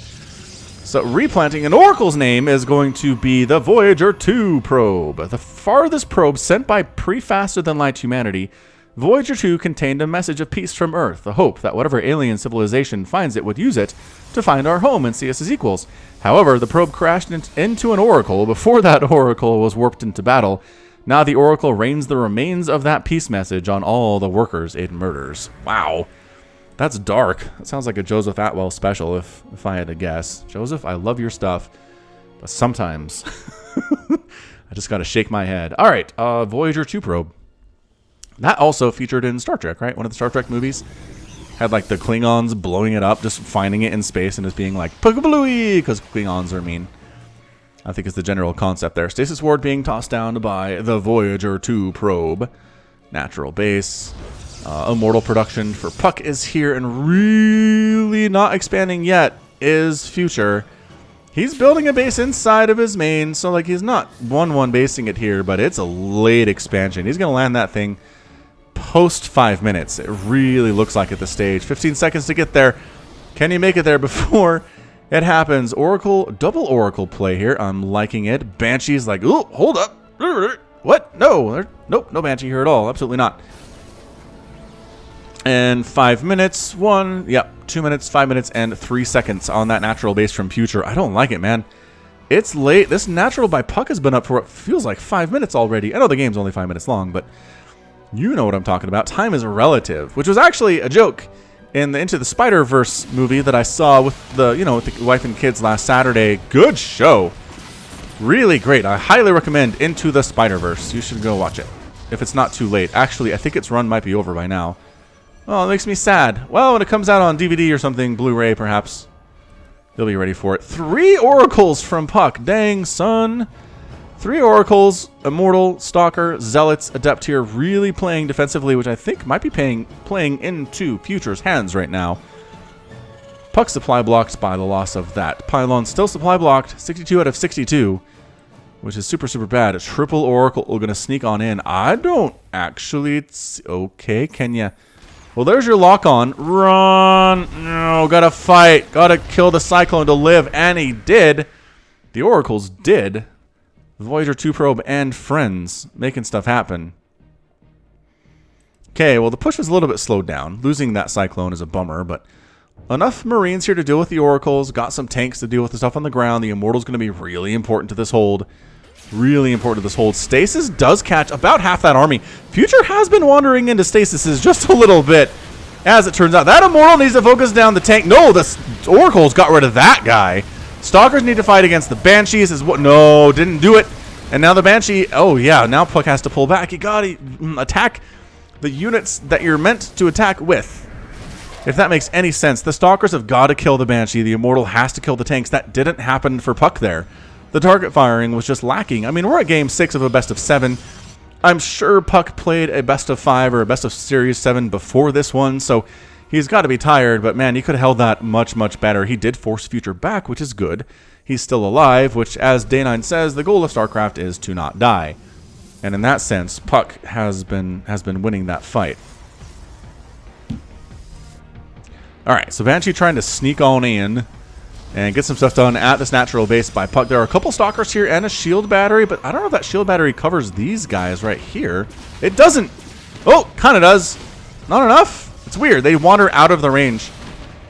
A: So replanting an Oracle's name is going to be the Voyager 2 probe. The farthest probe sent by pre-faster-than-light humanity, Voyager 2 contained a message of peace from Earth, the hope that whatever alien civilization finds it would use it to find our home and see us as equals. However, the probe crashed into an Oracle before that Oracle was warped into battle. Now the Oracle rains the remains of that peace message on all the workers it murders. Wow. That's dark. That sounds like a Joseph Atwell special if I had to guess. Joseph, I love your stuff, but sometimes I just got to shake my head. All right, Voyager 2 probe. That also featured in Star Trek, right? One of the Star Trek movies. Had like the Klingons blowing it up, just finding it in space and just being like, "Pukabalooey," because Klingons are mean. I think is the general concept there. Stasis ward being tossed down by the Voyager 2 probe. Natural base. Immortal production for puCK is here, and really not expanding yet is Future. He's building a base inside of his main, so like he's not 1-1 basing it here, but it's a late expansion. He's going to land that thing post 5 minutes. It really looks like at this stage. 15 seconds to get there. Can you make it there before it happens? Oracle, double Oracle play here. I'm liking it. Banshee's like, oh, hold up. What? No. Nope, no Banshee here at all. Absolutely not. And 5 minutes, 2 minutes, 5 minutes, and 3 seconds on that natural base from Future. I don't like it, man. It's late. This natural by puCK has been up for what feels like 5 minutes already. I know the game's only 5 minutes long, but you know what I'm talking about. Time is relative, which was actually a joke in the Into the Spider-Verse movie that I saw with the, with the wife and kids last Saturday. Good show. Really great. I highly recommend Into the Spider-Verse. You should go watch it if it's not too late. Actually, I think its run might be over by now. Oh, it makes me sad. Well, when it comes out on DVD or something, Blu-ray perhaps, you'll be ready for it. 3 Oracles from puCK. Dang, son. 3 Oracles, Immortal, Stalker, Zealots, Adept here, really playing defensively, which I think might be playing into Future's hands right now. puCK supply blocked by the loss of that. Pylon still supply blocked, 62 out of 62, which is super, super bad. A triple Oracle going to sneak on in. I don't actually... It's okay, can you... Well, there's your lock-on. Run! No, gotta fight. Gotta kill the Cyclone to live. And he did. The Oracles did. Voyager 2 probe and friends. Making stuff happen. Okay, well, the push was a little bit slowed down. Losing that Cyclone is a bummer, but enough Marines here to deal with the Oracles. Got some tanks to deal with the stuff on the ground. The Immortal's going to be really important to this hold. Really important to this hold. Stasis does catch about half that army. Future has been wandering into stasis just a little bit, as it turns out. That Immortal needs to focus down the tank. No, the Oracles got rid of that guy. Stalkers need to fight against the Banshees. No, didn't do it. And now the Banshee, oh yeah, now puCK has to pull back. You gotta attack the units that you're meant to attack with. If that makes any sense. The Stalkers have got to kill the Banshee. The Immortal has to kill the tanks. That didn't happen for puCK there. The target firing was just lacking. I mean, we're at game 6 of a best of 7. I'm sure puCK played a best of 5 or a best of series 7 before this one, so he's got to be tired, but man, he could have held that much, much better. He did force Future back, which is good. He's still alive, which, as Day9 says, the goal of StarCraft is to not die. And in that sense, puCK has been winning that fight. Alright, so Banshee trying to sneak on in and get some stuff done at this natural base by puCK. There are a couple Stalkers here and a shield battery, but I don't know if that shield battery covers these guys right here. It doesn't. Oh, kind of does. Not enough. It's weird. They wander out of the range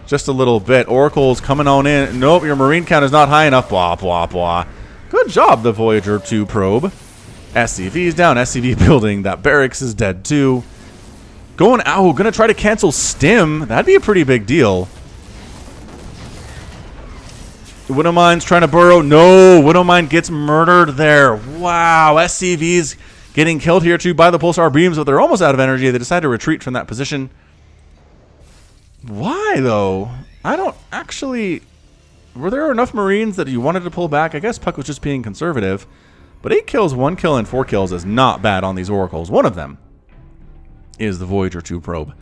A: just a little bit. Oracle's coming on in. Nope, your Marine count is not high enough. Blah, blah, blah. Good job, the Voyager 2 probe. SCV's down. SCV building. That barracks is dead too. Going out. Gonna try to cancel Stim. That'd be a pretty big deal. Widowmine's trying to burrow. No, Widowmine gets murdered there. Wow, SCV's getting killed here too by the pulsar beams, but they're almost out of energy. They decide to retreat from that position. Why, though? I don't actually... Were there enough Marines that you wanted to pull back? I guess puCK was just being conservative. But 8 kills, 1 kill, and 4 kills is not bad on these Oracles. One of them is the Voyager 2 probe.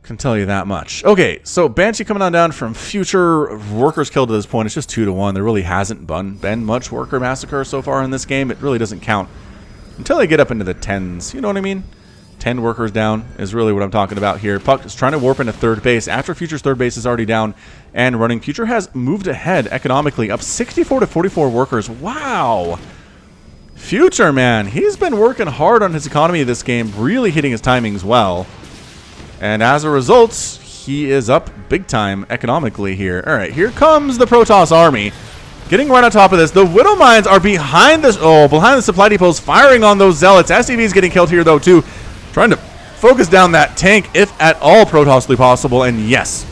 A: Can tell you that much. Okay, so Banshee coming on down from Future. Workers killed to this point. It's just 2-1. There really hasn't been much worker massacre so far in this game. It really doesn't count until they get up into the 10s. You know what I mean? 10 workers down is really what I'm talking about here. puCK is trying to warp into third base after Future's third base is already down and running. Future has moved ahead economically, up 64 to 44 workers. Wow. Future, man, he's been working hard on his economy this game, really hitting his timings well. And as a result, he is up big time economically here. All right, here comes the Protoss army. Getting right on top of this. The Widow Mines are behind this. Oh, behind the supply depots, firing on those zealots. SCV's getting killed here, though, too. Trying to focus down that tank, if at all Protossly possible. And yes,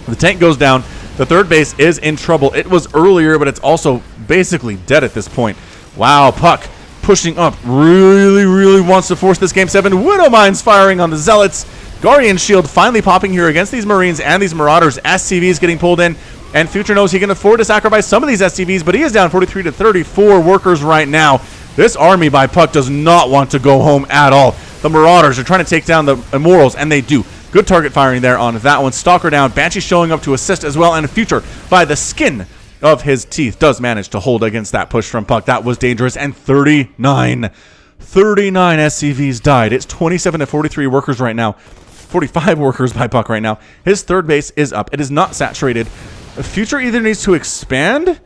A: the tank goes down. The third base is in trouble. It was earlier, but it's also basically dead at this point. Wow, puCK pushing up. Really wants to force this game 7. Widow Mines firing on the zealots. Guardian Shield finally popping here against these Marines and these Marauders. SCV's getting pulled in. And Future knows he can afford to sacrifice some of these SCVs, but he is down 43 to 34 workers right now. This army by puCK does not want to go home at all. The Marauders are trying to take down the Immortals, and they do. Good target firing there on that one. Stalker down. Banshee showing up to assist as well, and Future, by the skin of his teeth, does manage to hold against that push from puCK. That was dangerous, and 39 SCVs died. It's 27 to 43 workers right now. 45 workers by puCK right now. His third base is up. It is not saturated. Future either needs to expand.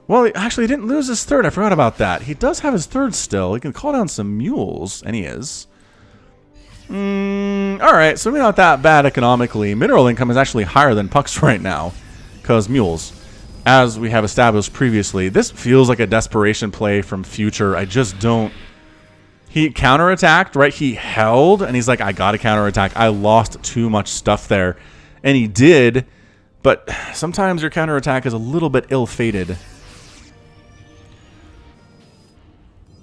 A: Well, he didn't lose his third. I forgot about that. He does have his third still. He can call down some mules, and he is. All right, so maybe not that bad economically. Mineral income is actually higher than puCK's right now because mules, as we have established previously. This feels like a desperation play from Future. I just don't. He counterattacked, right? He held, and he's like, I got to counterattack. I lost too much stuff there. And he did. But sometimes your counterattack is a little bit ill-fated.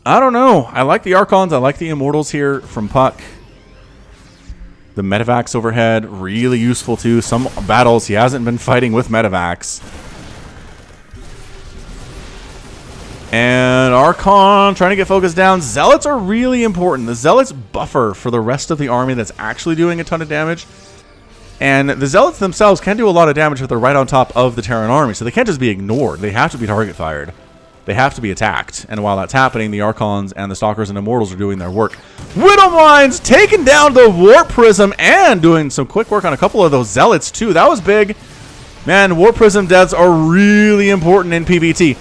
A: I don't know. I like the Archons. I like the Immortals here from puCK. The Medivacs overhead, really useful too. Some battles he hasn't been fighting with Medivacs. And Archon trying to get focused down. Zealots are really important. The Zealots buffer for the rest of the army that's actually doing a ton of damage. And the Zealots themselves can do a lot of damage if they're right on top of the Terran army, so they can't just be ignored. They have to be target fired. They have to be attacked. And while that's happening, the Archons and the Stalkers and Immortals are doing their work. Widow Mines taking down the Warp Prism and doing some quick work on a couple of those Zealots too. That was big. Man, Warp Prism deaths are really important in PvT.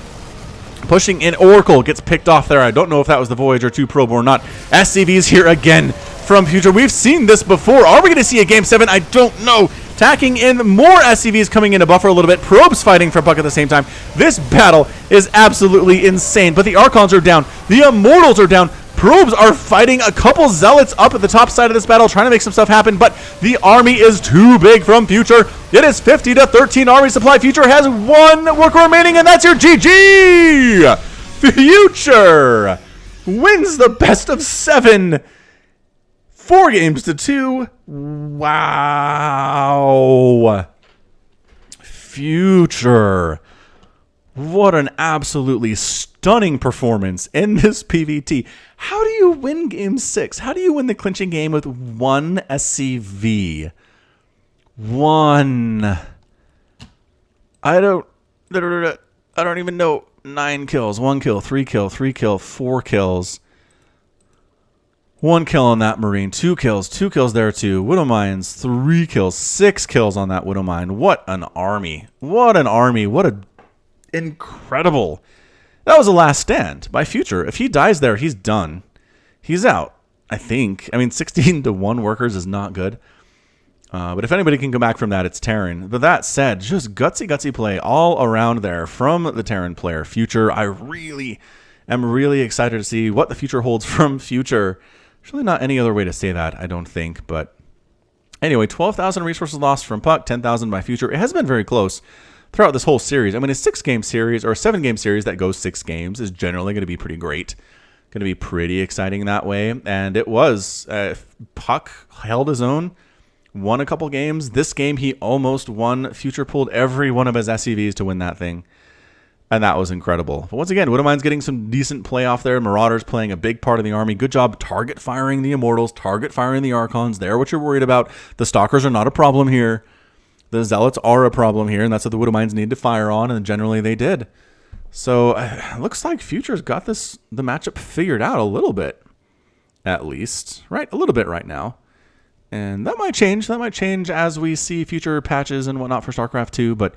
A: Pushing in Oracle gets picked off there. I don't know if that was the Voyager 2 probe or not. SCV's here again from Future. We've seen this before. Are we going to see a Game 7? I don't know. Tacking in more SCVs coming in to buffer a little bit. Probes fighting for puCK at the same time. This battle is absolutely insane. But the Archons are down. The Immortals are down. Probes are fighting a couple Zealots up at the top side of this battle, trying to make some stuff happen, but the army is too big from Future. It is 50 to 13 army supply. Future has one worker remaining, and that's your GG! Future wins the best of 7. 4 games to 2. Wow. Future. What an absolutely stunning performance in this PvT. How do you win Game 6? How do you win the clinching game with 1 SCV? 1. I don't even know. 9 kills, 1 kill, 3 kill, 3 kill, 4 kills. 1 kill on that Marine, 2 kills there too. Widow Mines, 3 kills, 6 kills on that Widow Mine. What an army. What an army. What a incredible. That was a last stand by Future. If he dies there, he's done. He's out, I think. I mean, 16 to 1 workers is not good. But if anybody can come back from that, it's Terran. But that said, just gutsy play all around there from the Terran player. Future, I really am really excited to see what the future holds from Future. There's really not any other way to say that, I don't think. But anyway, 12,000 resources lost from puCK, 10,000 by Future. It has been very close throughout this whole series. I mean, a 6-game series or a 7-game series that goes 6 games is generally going to be pretty great. Going to be pretty exciting that way. And it was. puCK held his own, won a couple games. This game, he almost won. Future pulled every one of his SCVs to win that thing. And that was incredible. But once again, Widow Mine's getting some decent play off there. Marauders playing a big part of the army. Good job target firing the Immortals, target firing the Archons. They're what you're worried about. The Stalkers are not a problem here. The Zealots are a problem here, and that's what the Widow Mines need to fire on, and generally they did. So looks like Future's got the matchup figured out a little bit. at least, right? A little bit right now. And that might change. That might change as we see future patches and whatnot for StarCraft 2. But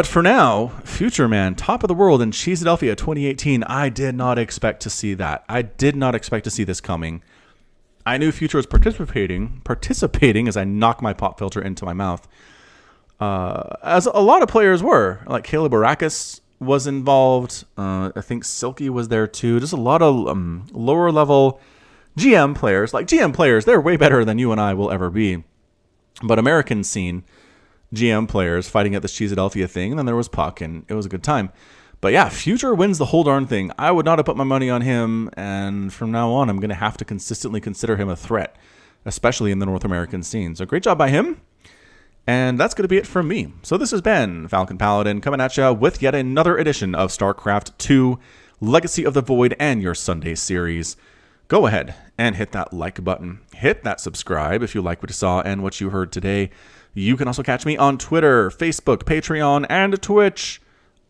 A: for now, Future, man, top of the world in Cheeseadelphia 2018. I did not expect to see that. I did not expect to see this coming. I knew Future was participating as I knock my pop filter into my mouth. As a lot of players were. Like Caleb Arrakis was involved. I think Silky was there too. Just a lot of lower level GM players. Like GM players, they're way better than you and I will ever be. But American scene GM players fighting at this Cheeseadelphia thing. And then there was puCK, and it was a good time. But yeah, Future wins the whole darn thing. I would not have put my money on him. And from now on, I'm going to have to consistently consider him a threat, especially in the North American scene. So great job by him. And that's going to be it from me. So this has been Falcon Paladin coming at you with yet another edition of StarCraft 2, Legacy of the Void, and your Sunday series. Go ahead and hit that like button. Hit that subscribe if you like what you saw and what you heard today. You can also catch me on Twitter, Facebook, Patreon, and Twitch,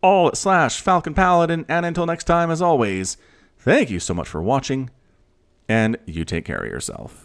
A: all at /Falcon Paladin. And until next time, as always, thank you so much for watching, and you take care of yourself.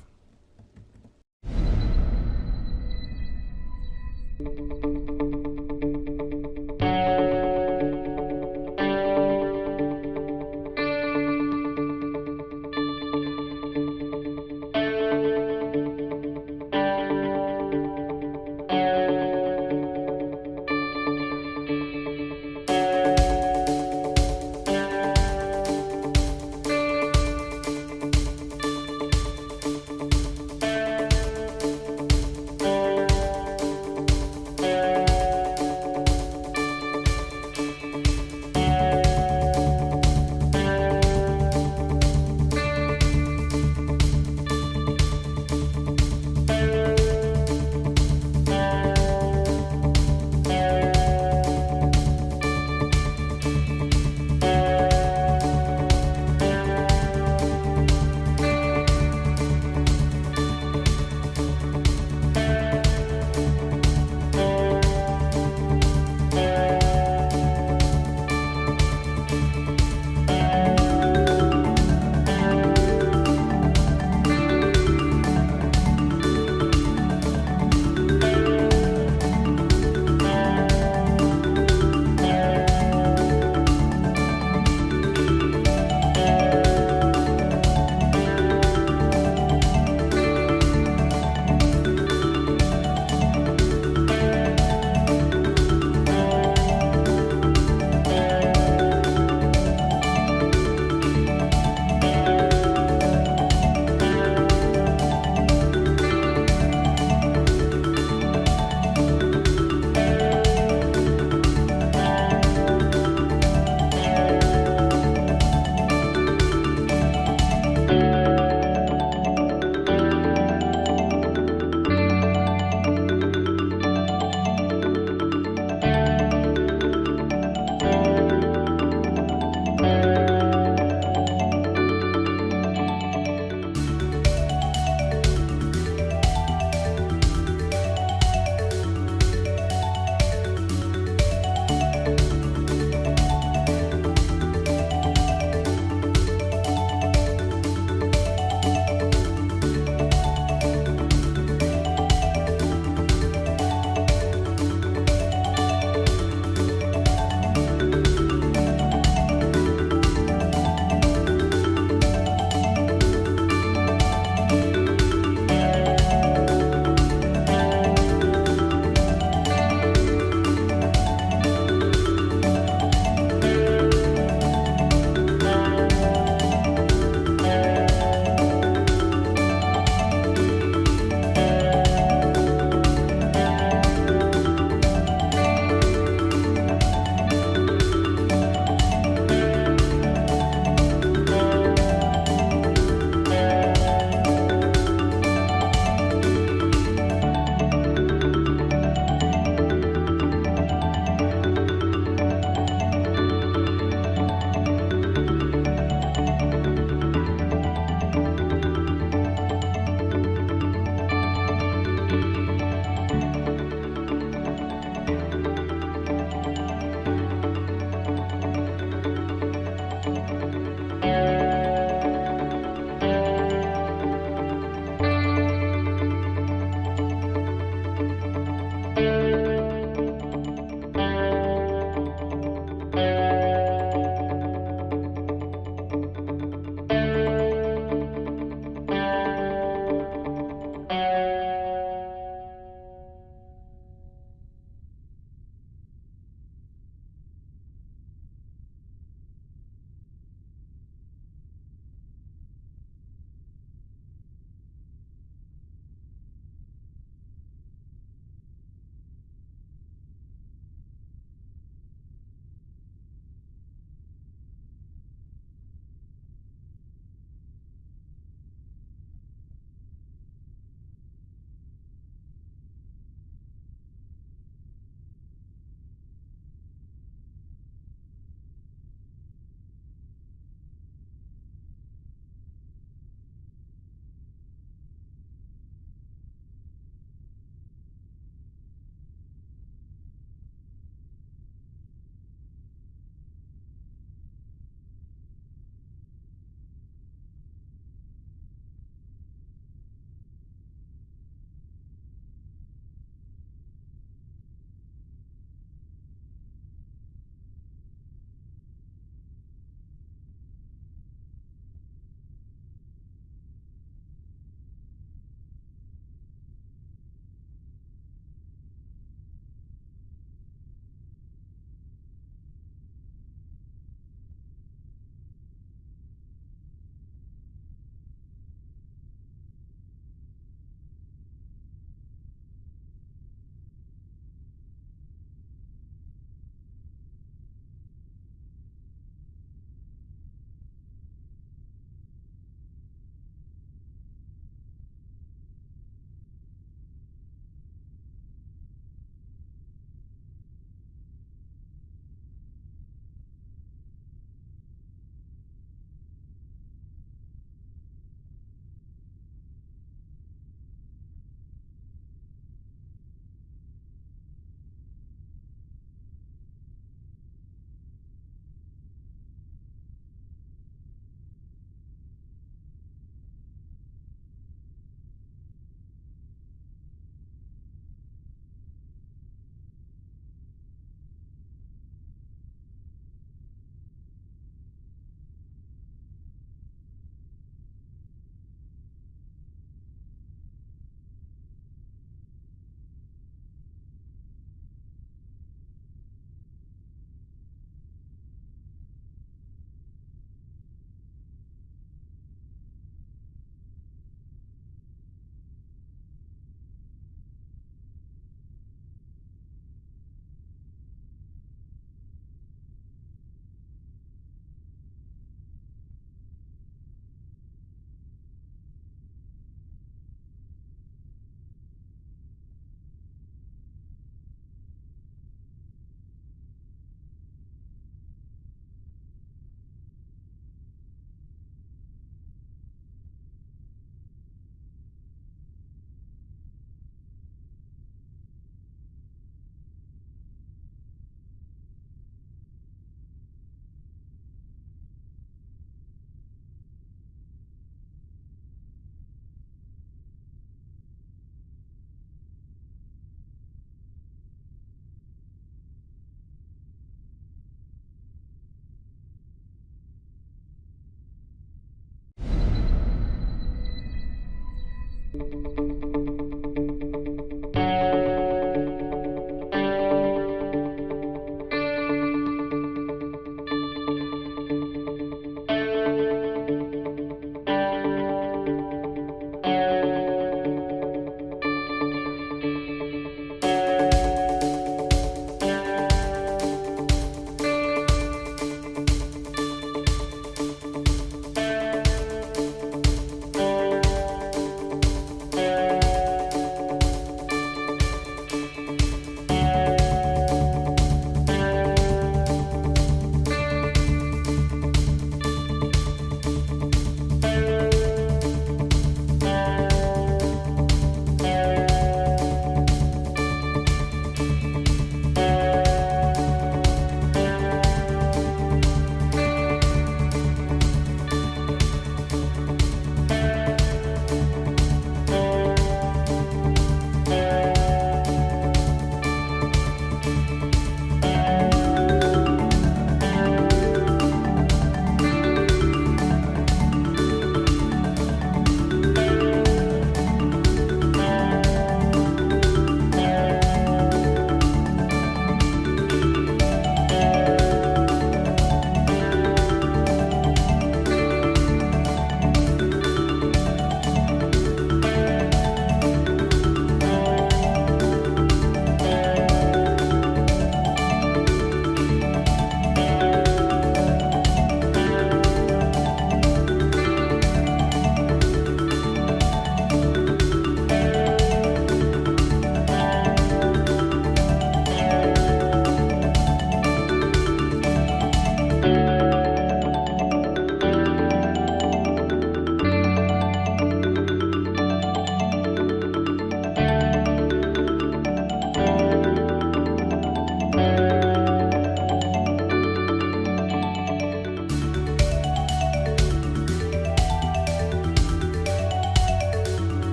A: you.